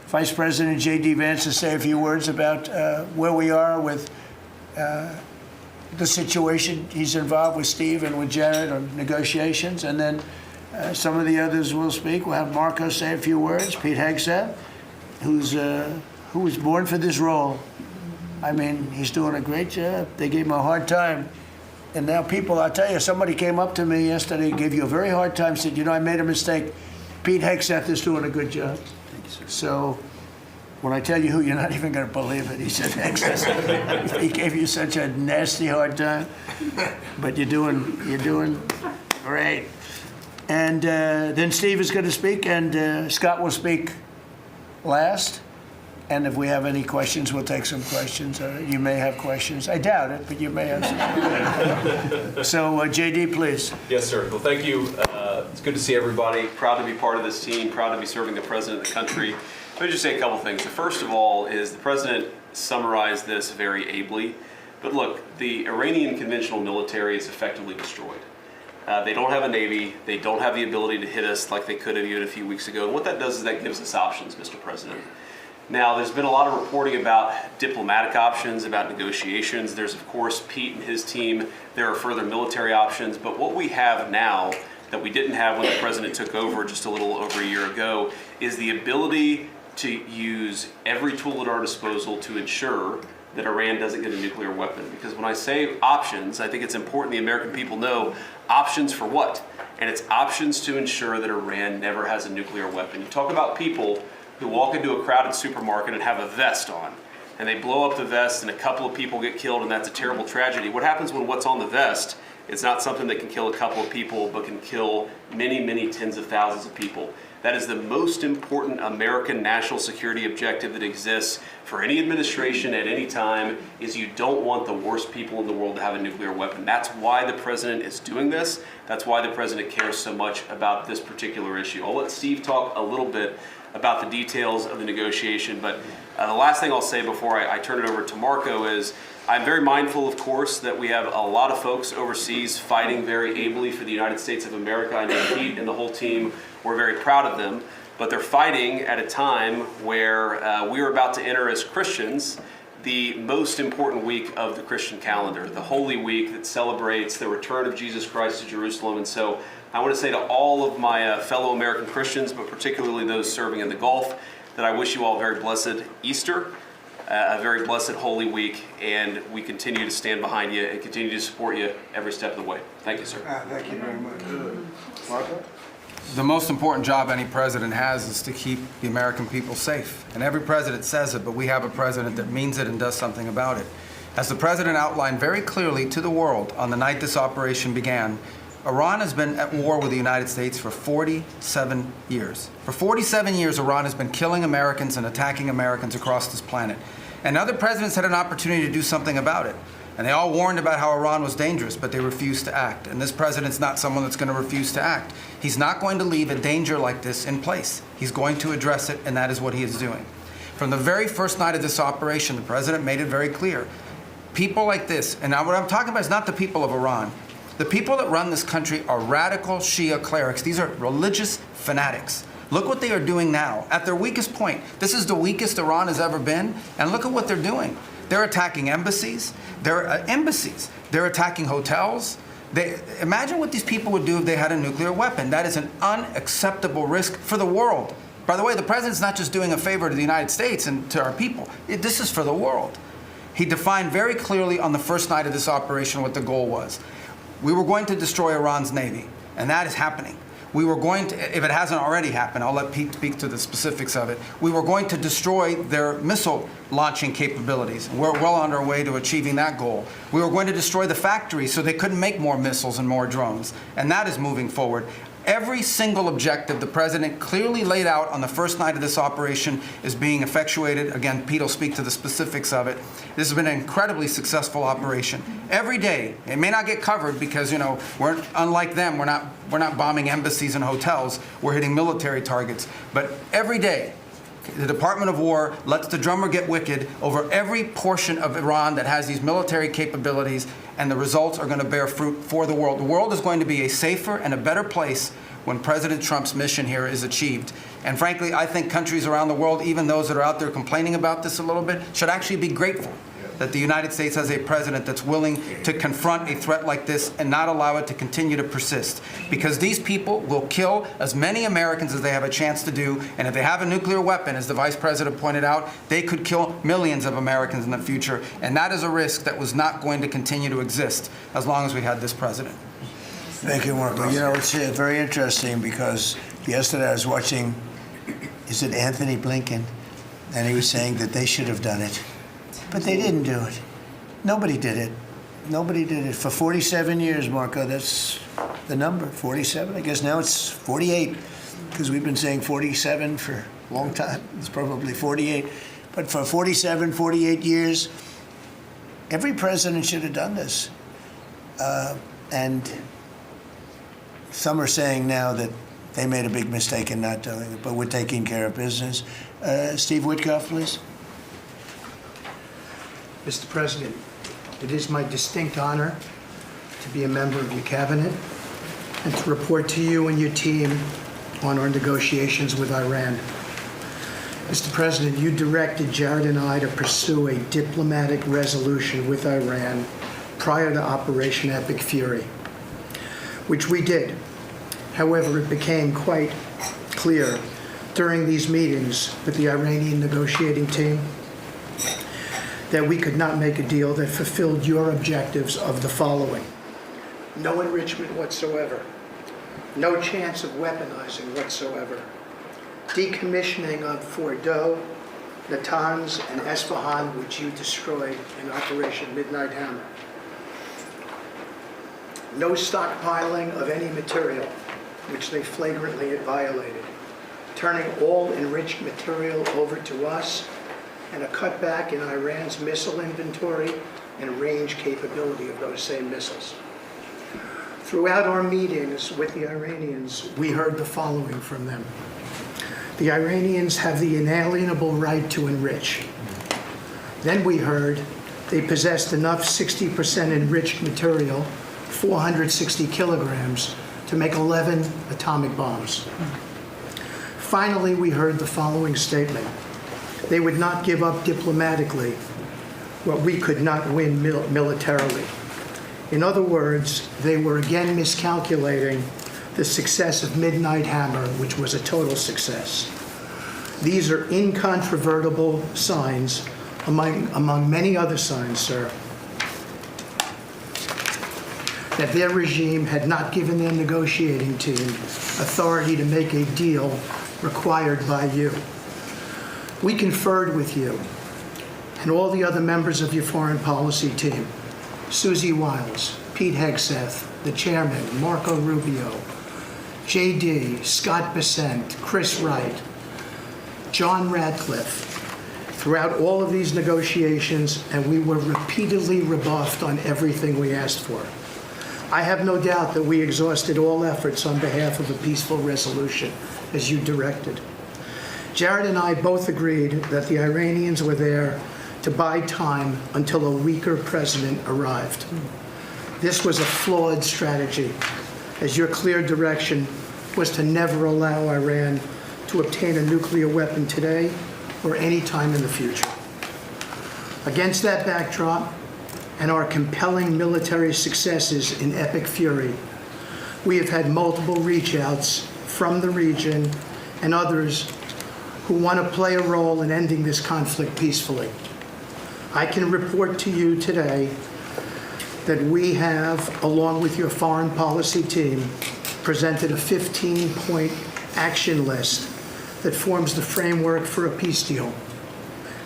Vice President J.D. Vance to say a few words about where we are with the situation he's involved with Steve and with Jared on negotiations. And then some of the others will speak. We'll have Marco say a few words. Pete Hegseth, who was born for this role. I mean, he's doing a great job. They gave him a hard time. And now people, I'll tell you, somebody came up to me yesterday, gave you a very hard time, said, you know, I made a mistake. Pete Hegseth is doing a good job. Thank you, sir. So when I tell you who, you're not even going to believe it. He said Hegseth. He gave you such a nasty hard time. But you're doing great. And then Steve is going to speak, and Scott will speak last. And if we have any questions, we'll take some questions. You may have questions. I doubt it, but you may have some. So, JD, please. Yes, sir. Well, thank you. It's good to see everybody. Proud to be part of this team. Proud to be serving the president of the country. Let me just say a couple things. The first of all is the president summarized this very ably. But look, the Iranian conventional military is effectively destroyed. They don't have a navy. They don't have the ability to hit us like they could have even a few weeks ago. And what that does is that gives us options, Mr. President. Now, there's been a lot of reporting about diplomatic options, about negotiations. There's, of course, Pete and his team. There are further military options. But what we have now that we didn't have when the president took over just a little over a year ago is the ability to use every tool at our disposal to ensure that Iran doesn't get a nuclear weapon. Because when I say options, I think it's important the American people know options for what? And it's options to ensure that Iran never has a nuclear weapon. You talk about people who walk into a crowded supermarket and have a vest on. and they blow up the vest and a couple of people get killed, and that's a terrible tragedy. What happens when what's on the vest is not something that can kill a couple of people, but can kill many, many tens of thousands of people? That is the most important American national security objective that exists for any administration at any time, is you don't want the worst people in the world to have a nuclear weapon. That's why the president is doing this. That's why the president cares so much about this particular issue. I'll let Steve talk a little bit about the details of the negotiation, but the last thing I'll say before I turn it over to Marco is I'm very mindful, of course, that we have a lot of folks overseas fighting very ably for the United States of America. I know Pete and the whole team, we're very proud of them, but they're fighting at a time where we are about to enter as Christians the most important week of the Christian calendar, the Holy Week that celebrates the return of Jesus Christ to Jerusalem. And so I want to say to all of my fellow American Christians, but particularly those serving in the Gulf, that I wish you all a very blessed Easter, a very blessed Holy Week, and we continue to stand behind you and continue to support you every step of the way. Thank you, sir. Thank you very much. Marco? The most important job any president has is to keep the American people safe. And every president says it, but we have a president that means it and does something about it. As the president outlined very clearly to the world on the night this operation began, Iran has been at war with the United States for 47 years. For 47 years, Iran has been killing Americans and attacking Americans across this planet. And other presidents had an opportunity to do something about it. And they all warned about how Iran was dangerous, but they refused to act. And this president's not someone that's going to refuse to act. He's not going to leave a danger like this in place. He's going to address it, and that is what he is doing. From the very first night of this operation, the president made it very clear. People like this, and now what I'm talking about is not the people of Iran. The people that run this country are radical Shia clerics. These are religious fanatics. Look what they are doing now. At their weakest point, this is the weakest Iran has ever been, and look at what they're doing. They're attacking embassies. They're attacking hotels. Imagine what these people would do if they had a nuclear weapon. That is an unacceptable risk for the world. By the way, the president's not just doing a favor to the United States and to our people. This is for the world. He defined very clearly on the first night of this operation what the goal was. We were going to destroy Iran's navy, and that is happening. We were going to, if it hasn't already happened, I'll let Pete speak to the specifics of it. We were going to destroy their missile launching capabilities. We're well on our way to achieving that goal. We were going to destroy the factories so they couldn't make more missiles and more drones. And that is moving forward. Every single objective the president clearly laid out on the first night of this operation is being effectuated. Again, Pete will speak to the specifics of it. This has been an incredibly successful operation. Every day, it may not get covered because, we're unlike them. We're not bombing embassies and hotels. We're hitting military targets. But every day, the Department of War lets the drummer get wicked over every portion of Iran that has these military capabilities, and the results are going to bear fruit for the world. The world is going to be a safer and a better place when President Trump's mission here is achieved. And frankly, I think countries around the world, even those that are out there complaining about this a little bit, should actually be grateful that the United States has a president that's willing to confront a threat like this and not allow it to continue to persist. Because these people will kill as many Americans as they have a chance to do, and if they have a nuclear weapon, as the Vice President pointed out, they could kill millions of Americans in the future, and that is a risk that was not going to continue to exist as long as we had this president. Thank you, Marco. It's very interesting because yesterday I was watching, is it Anthony Blinken? And he was saying that they should have done it. But they didn't do it. Nobody did it. Nobody did it. For 47 years, Marco, that's the number, 47. I guess now it's 48, because we've been saying 47 for a long time. It's probably 48. But for 47, 48 years, every president should have done this. And some are saying now that they made a big mistake in not doing it, but we're taking care of business. Steve Witkoff, please. Mr. President, it is my distinct honor to be a member of your cabinet and to report to you and your team on our negotiations with Iran. Mr. President, you directed Jared and I to pursue a diplomatic resolution with Iran prior to Operation Epic Fury, which we did. However, it became quite clear during these meetings with the Iranian negotiating team that we could not make a deal that fulfilled your objectives of the following: no enrichment whatsoever, no chance of weaponizing whatsoever, decommissioning of Fordo, Natanz, and Esfahan, which you destroyed in Operation Midnight Hammer. No stockpiling of any material, which they flagrantly violated, turning all enriched material over to us, and a cutback in Iran's missile inventory and range capability of those same missiles. Throughout our meetings with the Iranians, we heard the following from them. The Iranians have the inalienable right to enrich. Then we heard they possessed enough 60% enriched material, 460 kilograms, to make 11 atomic bombs. Finally, we heard the following statement. They would not give up diplomatically what we could not win militarily. In other words, they were again miscalculating the success of Midnight Hammer, which was a total success. These are incontrovertible signs, among many other signs, sir, that their regime had not given their negotiating team authority to make a deal required by you. We conferred with you and all the other members of your foreign policy team, Susie Wiles, Pete Hegseth, the chairman, Marco Rubio, JD, Scott Bessent, Chris Wright, John Radcliffe, throughout all of these negotiations, and we were repeatedly rebuffed on everything we asked for. I have no doubt that we exhausted all efforts on behalf of a peaceful resolution, as you directed. Jared and I both agreed that the Iranians were there to buy time until a weaker president arrived. This was a flawed strategy, as your clear direction was to never allow Iran to obtain a nuclear weapon today or any time in the future. Against that backdrop, and our compelling military successes in epic fury, we have had multiple reach-outs from the region and others who want to play a role in ending this conflict peacefully. I can report to you today that we have, along with your foreign policy team, presented a 15-point action list that forms the framework for a peace deal.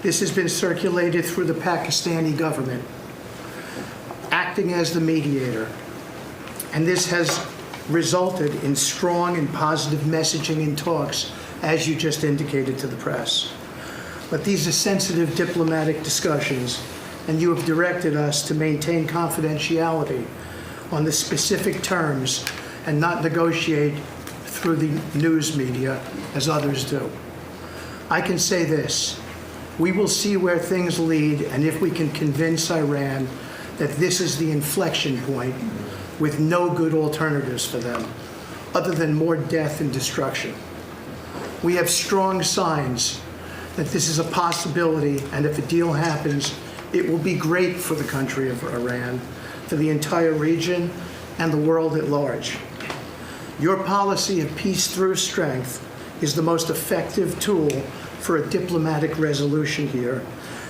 This has been circulated through the Pakistani government, acting as the mediator. And this has resulted in strong and positive messaging in talks, as you just indicated to the press. But these are sensitive diplomatic discussions, and you have directed us to maintain confidentiality on the specific terms and not negotiate through the news media as others do. I can say this, we will see where things lead, and if we can convince Iran that this is the inflection point with no good alternatives for them, other than more death and destruction. We have strong signs that this is a possibility, and if a deal happens, it will be great for the country of Iran, for the entire region, and the world at large. Your policy of peace through strength is the most effective tool for a diplomatic resolution here,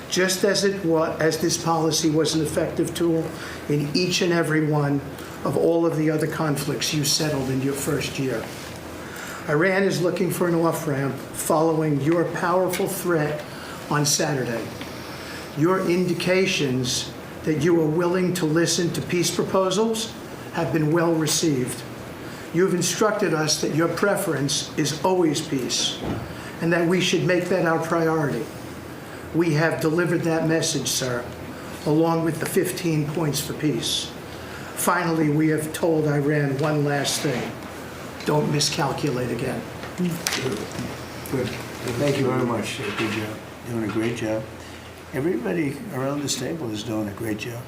just as this policy was an effective tool in each and every one of all of the other conflicts you settled in your first year. Iran is looking for an off-ramp following your powerful threat on Saturday. Your indications that you are willing to listen to peace proposals have been well received. You've instructed us that your preference is always peace, and that we should make that our priority. We have delivered that message, sir, along with the 15 points for peace. Finally, we have told Iran one last thing. Don't miscalculate again. Good. Thank you very much. Good job. Doing a great job. Everybody around this table is doing a great job.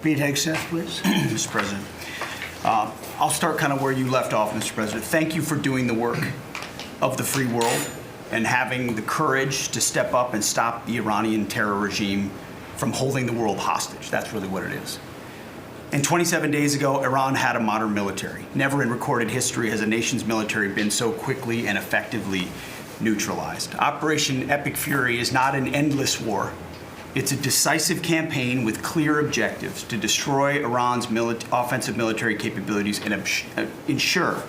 Pete Hegseth, please. Mr. President. I'll start kind of where you left off, Mr. President. Thank you for doing the work of the free world and having the courage to step up and stop the Iranian terror regime from holding the world hostage. That's really what it is. And 27 days ago, Iran had a modern military. Never in recorded history has a nation's military been so quickly and effectively neutralized. Operation Epic Fury is not an endless war. It's a decisive campaign with clear objectives to destroy Iran's offensive military capabilities and ensure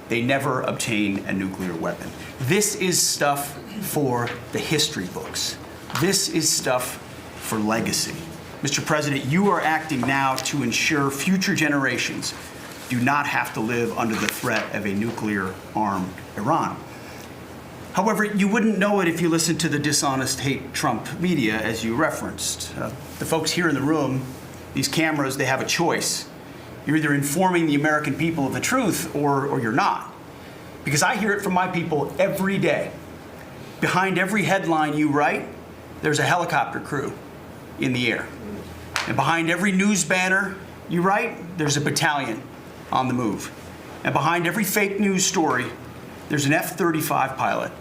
they never obtain a nuclear weapon. This is stuff for the history books. This is stuff for legacy. Mr. President, you are acting now to ensure future generations do not have to live under the threat of a nuclear-armed Iran. However, you wouldn't know it if you listened to the dishonest hate Trump media, as you referenced. The folks here in the room, these cameras, they have a choice. You're either informing the American people of the truth or you're not. Because I hear it from my people every day. Behind every headline you write, there's a helicopter crew in the air. And behind every news banner you write, there's a battalion on the move. And behind every fake news story, there's an F-35 pilot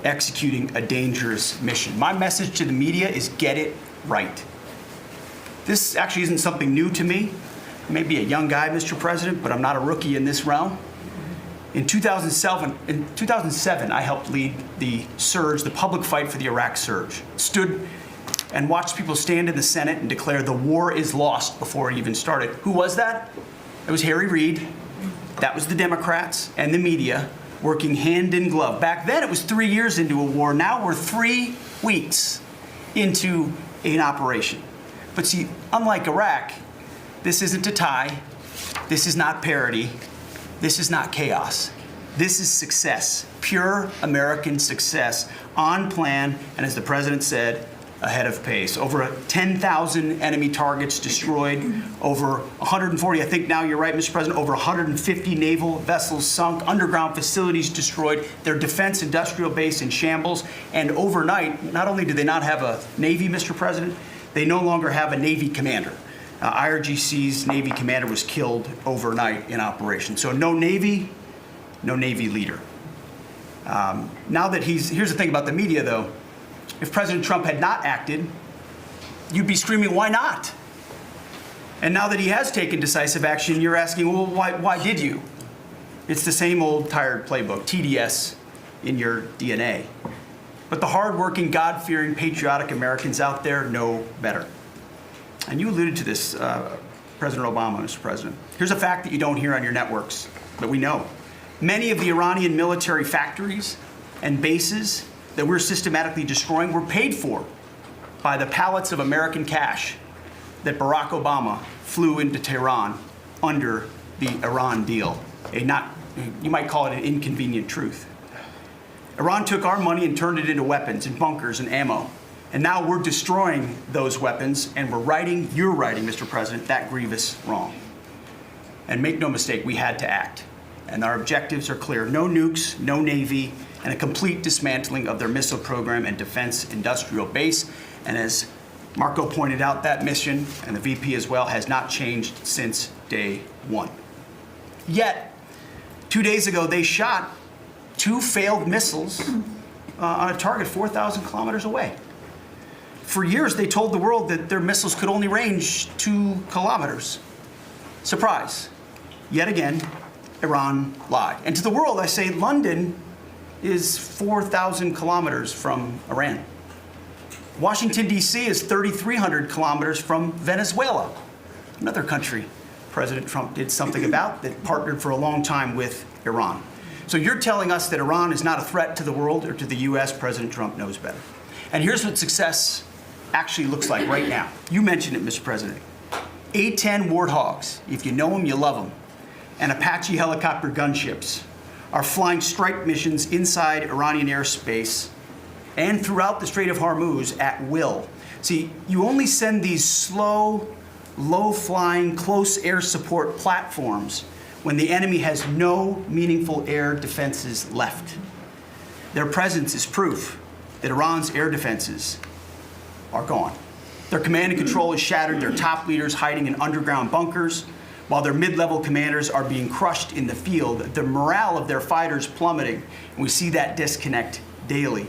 executing a dangerous mission. My message to the media is get it right. This actually isn't something new to me. I may be a young guy, Mr. President, but I'm not a rookie in this realm. In 2007, I helped lead the surge, the public fight for the Iraq surge. Stood and watched people stand in the Senate and declare the war is lost before it even started. Who was that? It was Harry Reid. That was the Democrats and the media working hand in glove. Back then, it was 3 years into a war. Now we're 3 weeks into an operation. But see, unlike Iraq, this isn't a tie. This is not parody. This is not chaos. This is success, pure American success, on plan, and as the president said, ahead of pace. Over 10,000 enemy targets destroyed, over 140, I think now you're right, Mr. President, over 150 naval vessels sunk, underground facilities destroyed, their defense industrial base in shambles, and overnight, not only do they not have a Navy, Mr. President, they no longer have a Navy commander. IRGC's Navy commander was killed overnight in operation. So no Navy leader. Now that here's the thing about the media though, if President Trump had not acted, you'd be screaming, why not? And now that he has taken decisive action, you're asking, well, why did you? It's the same old tired playbook, TDS in your DNA. But the hardworking, God-fearing, patriotic Americans out there know better. And you alluded to this, President Obama, Mr. President. Here's a fact that you don't hear on your networks, but we know. Many of the Iranian military factories and bases that we're systematically destroying were paid for by the pallets of American cash that Barack Obama flew into Tehran under the Iran deal. You might call it an inconvenient truth. Iran took our money and turned it into weapons and bunkers and ammo. And now we're destroying those weapons, and you're righting, Mr. President, that grievous wrong. And make no mistake, we had to act. And our objectives are clear. No nukes, no Navy, and a complete dismantling of their missile program and defense industrial base. And as Marco pointed out, that mission, and the VP as well, has not changed since day one. Yet, 2 days ago, they shot 2 failed missiles on a target 4,000 kilometers away. For years, they told the world that their missiles could only range 2 kilometers. Surprise. Yet again, Iran lied. And to the world, I say London is 4,000 kilometers from Iran. Washington, D.C. is 3,300 kilometers from Venezuela, another country President Trump did something about that partnered for a long time with Iran. So you're telling us that Iran is not a threat to the world or to the U.S. President Trump knows better. And here's what success actually looks like right now. You mentioned it, Mr. President. A-10 Warthogs, if you know them, you love them, and Apache helicopter gunships are flying strike missions inside Iranian airspace and throughout the Strait of Hormuz at will. See, you only send these slow, low-flying, close air support platforms when the enemy has no meaningful air defenses left. Their presence is proof that Iran's air defenses are gone. Their command and control is shattered, their top leaders hiding in underground bunkers, while their mid-level commanders are being crushed in the field, the morale of their fighters plummeting, and we see that disconnect daily.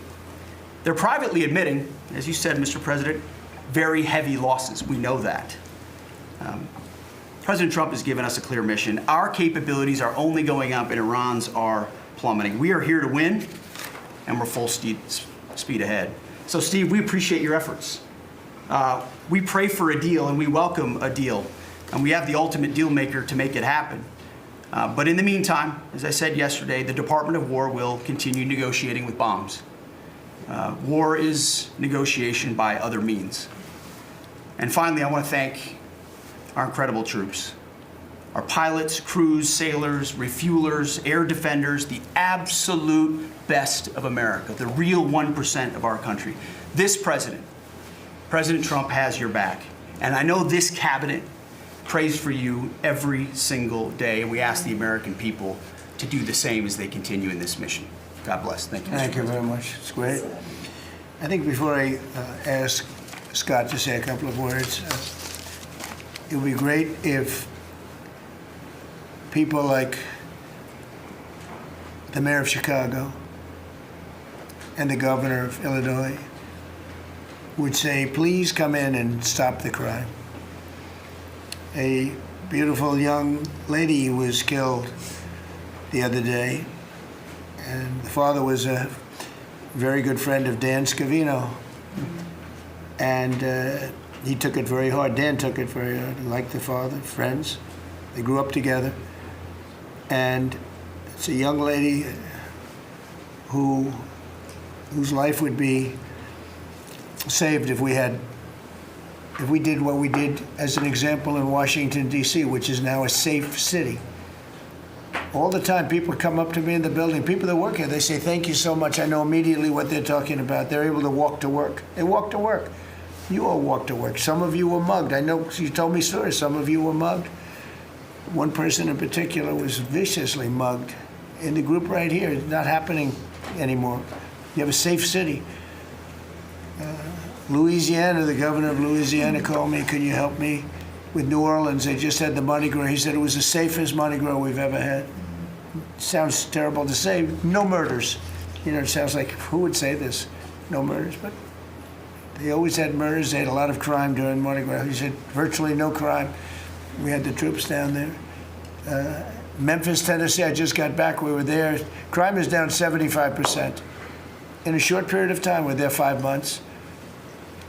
They're privately admitting, as you said, Mr. President, very heavy losses. We know that. President Trump has given us a clear mission. Our capabilities are only going up and Iran's are plummeting. We are here to win, and we're full speed ahead. So, Steve, we appreciate your efforts. We pray for a deal, and we welcome a deal. And we have the ultimate deal maker to make it happen. But in the meantime, as I said yesterday, the Department of War will continue negotiating with bombs. War is negotiation by other means. And finally, I want to thank our incredible troops. Our pilots, crews, sailors, refuelers, air defenders, the absolute best of America, the real 1% of our country. This president, President Trump, has your back. And I know this cabinet prays for you every single day, and we ask the American people to do the same as they continue in this mission. God bless. Thank you. Thank you very much. It's great. I think before I ask Scott to say a couple of words, it would be great if people like the mayor of Chicago and the governor of Illinois would say, please come in and stop the crime. A beautiful young lady was killed the other day, and the father was a very good friend of Dan Scavino, and he took it very hard. Dan took it very hard, like the father, friends. They grew up together, and it's a young lady whose life would be saved if we did what we did as an example in Washington, D.C., which is now a safe city. All the time, people come up to me in the building, people that work here, they say, thank you so much. I know immediately what they're talking about. They're able to walk to work. They walk to work. You all walk to work. Some of you were mugged. I know you told me stories. Some of you were mugged. One person in particular was viciously mugged in the group right here. It's not happening anymore. You have a safe city. Louisiana, the governor of Louisiana called me, can you help me with New Orleans? They just had the Mardi Gras. He said it was the safest Mardi Gras we've ever had. Sounds terrible to say. No murders. You know, it sounds like, who would say this? No murders, but they always had murders. They had a lot of crime during Mardi Gras. He said virtually no crime. We had the troops down there. Memphis, Tennessee, I just got back. We were there. Crime is down 75%. In a short period of time, we're there 5 months.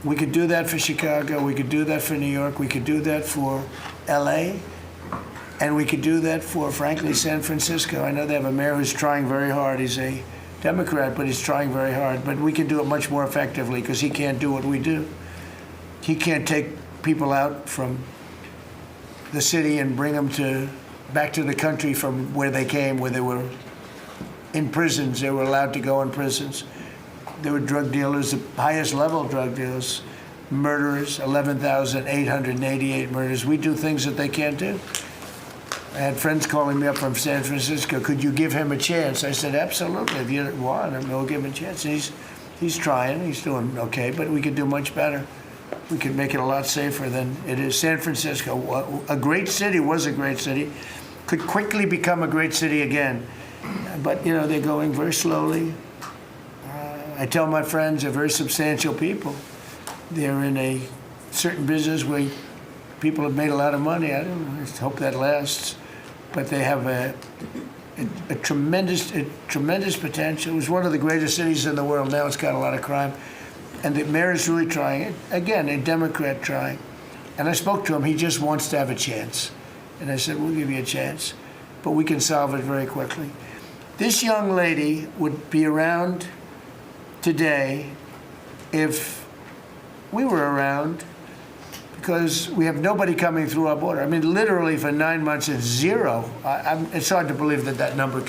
We could do that for Chicago. We could do that for New York. We could do that for L.A. And we could do that for, frankly, San Francisco. I know they have a mayor who's trying very hard. He's a Democrat, but he's trying very hard. But we can do it much more effectively because he can't do what we do. He can't take people out from the city and bring them back to the country from where they came, where they were in prisons. They were allowed to go in prisons. There were drug dealers, the highest level drug dealers, murderers, 11,888 murders. We do things that they can't do. I had friends calling me up from San Francisco. Could you give him a chance? I said, absolutely. If you want him, we'll give him a chance. And he's trying. He's doing okay, but we could do much better. We could make it a lot safer than it is. San Francisco, a great city, was a great city, could quickly become a great city again. But, you know, they're going very slowly. I tell my friends, they're very substantial people. They're in a certain business where people have made a lot of money. I hope that lasts. But they have a tremendous potential. It was one of the greatest cities in the world. Now it's got a lot of crime. And the mayor is really trying. Again, a Democrat trying. And I spoke to him. He just wants to have a chance. And I said, we'll give you a chance. But we can solve it very quickly. This young lady would be around today if we were around, because we have nobody coming through our border. I mean, literally for 9 months, it's zero. It's hard to believe that number can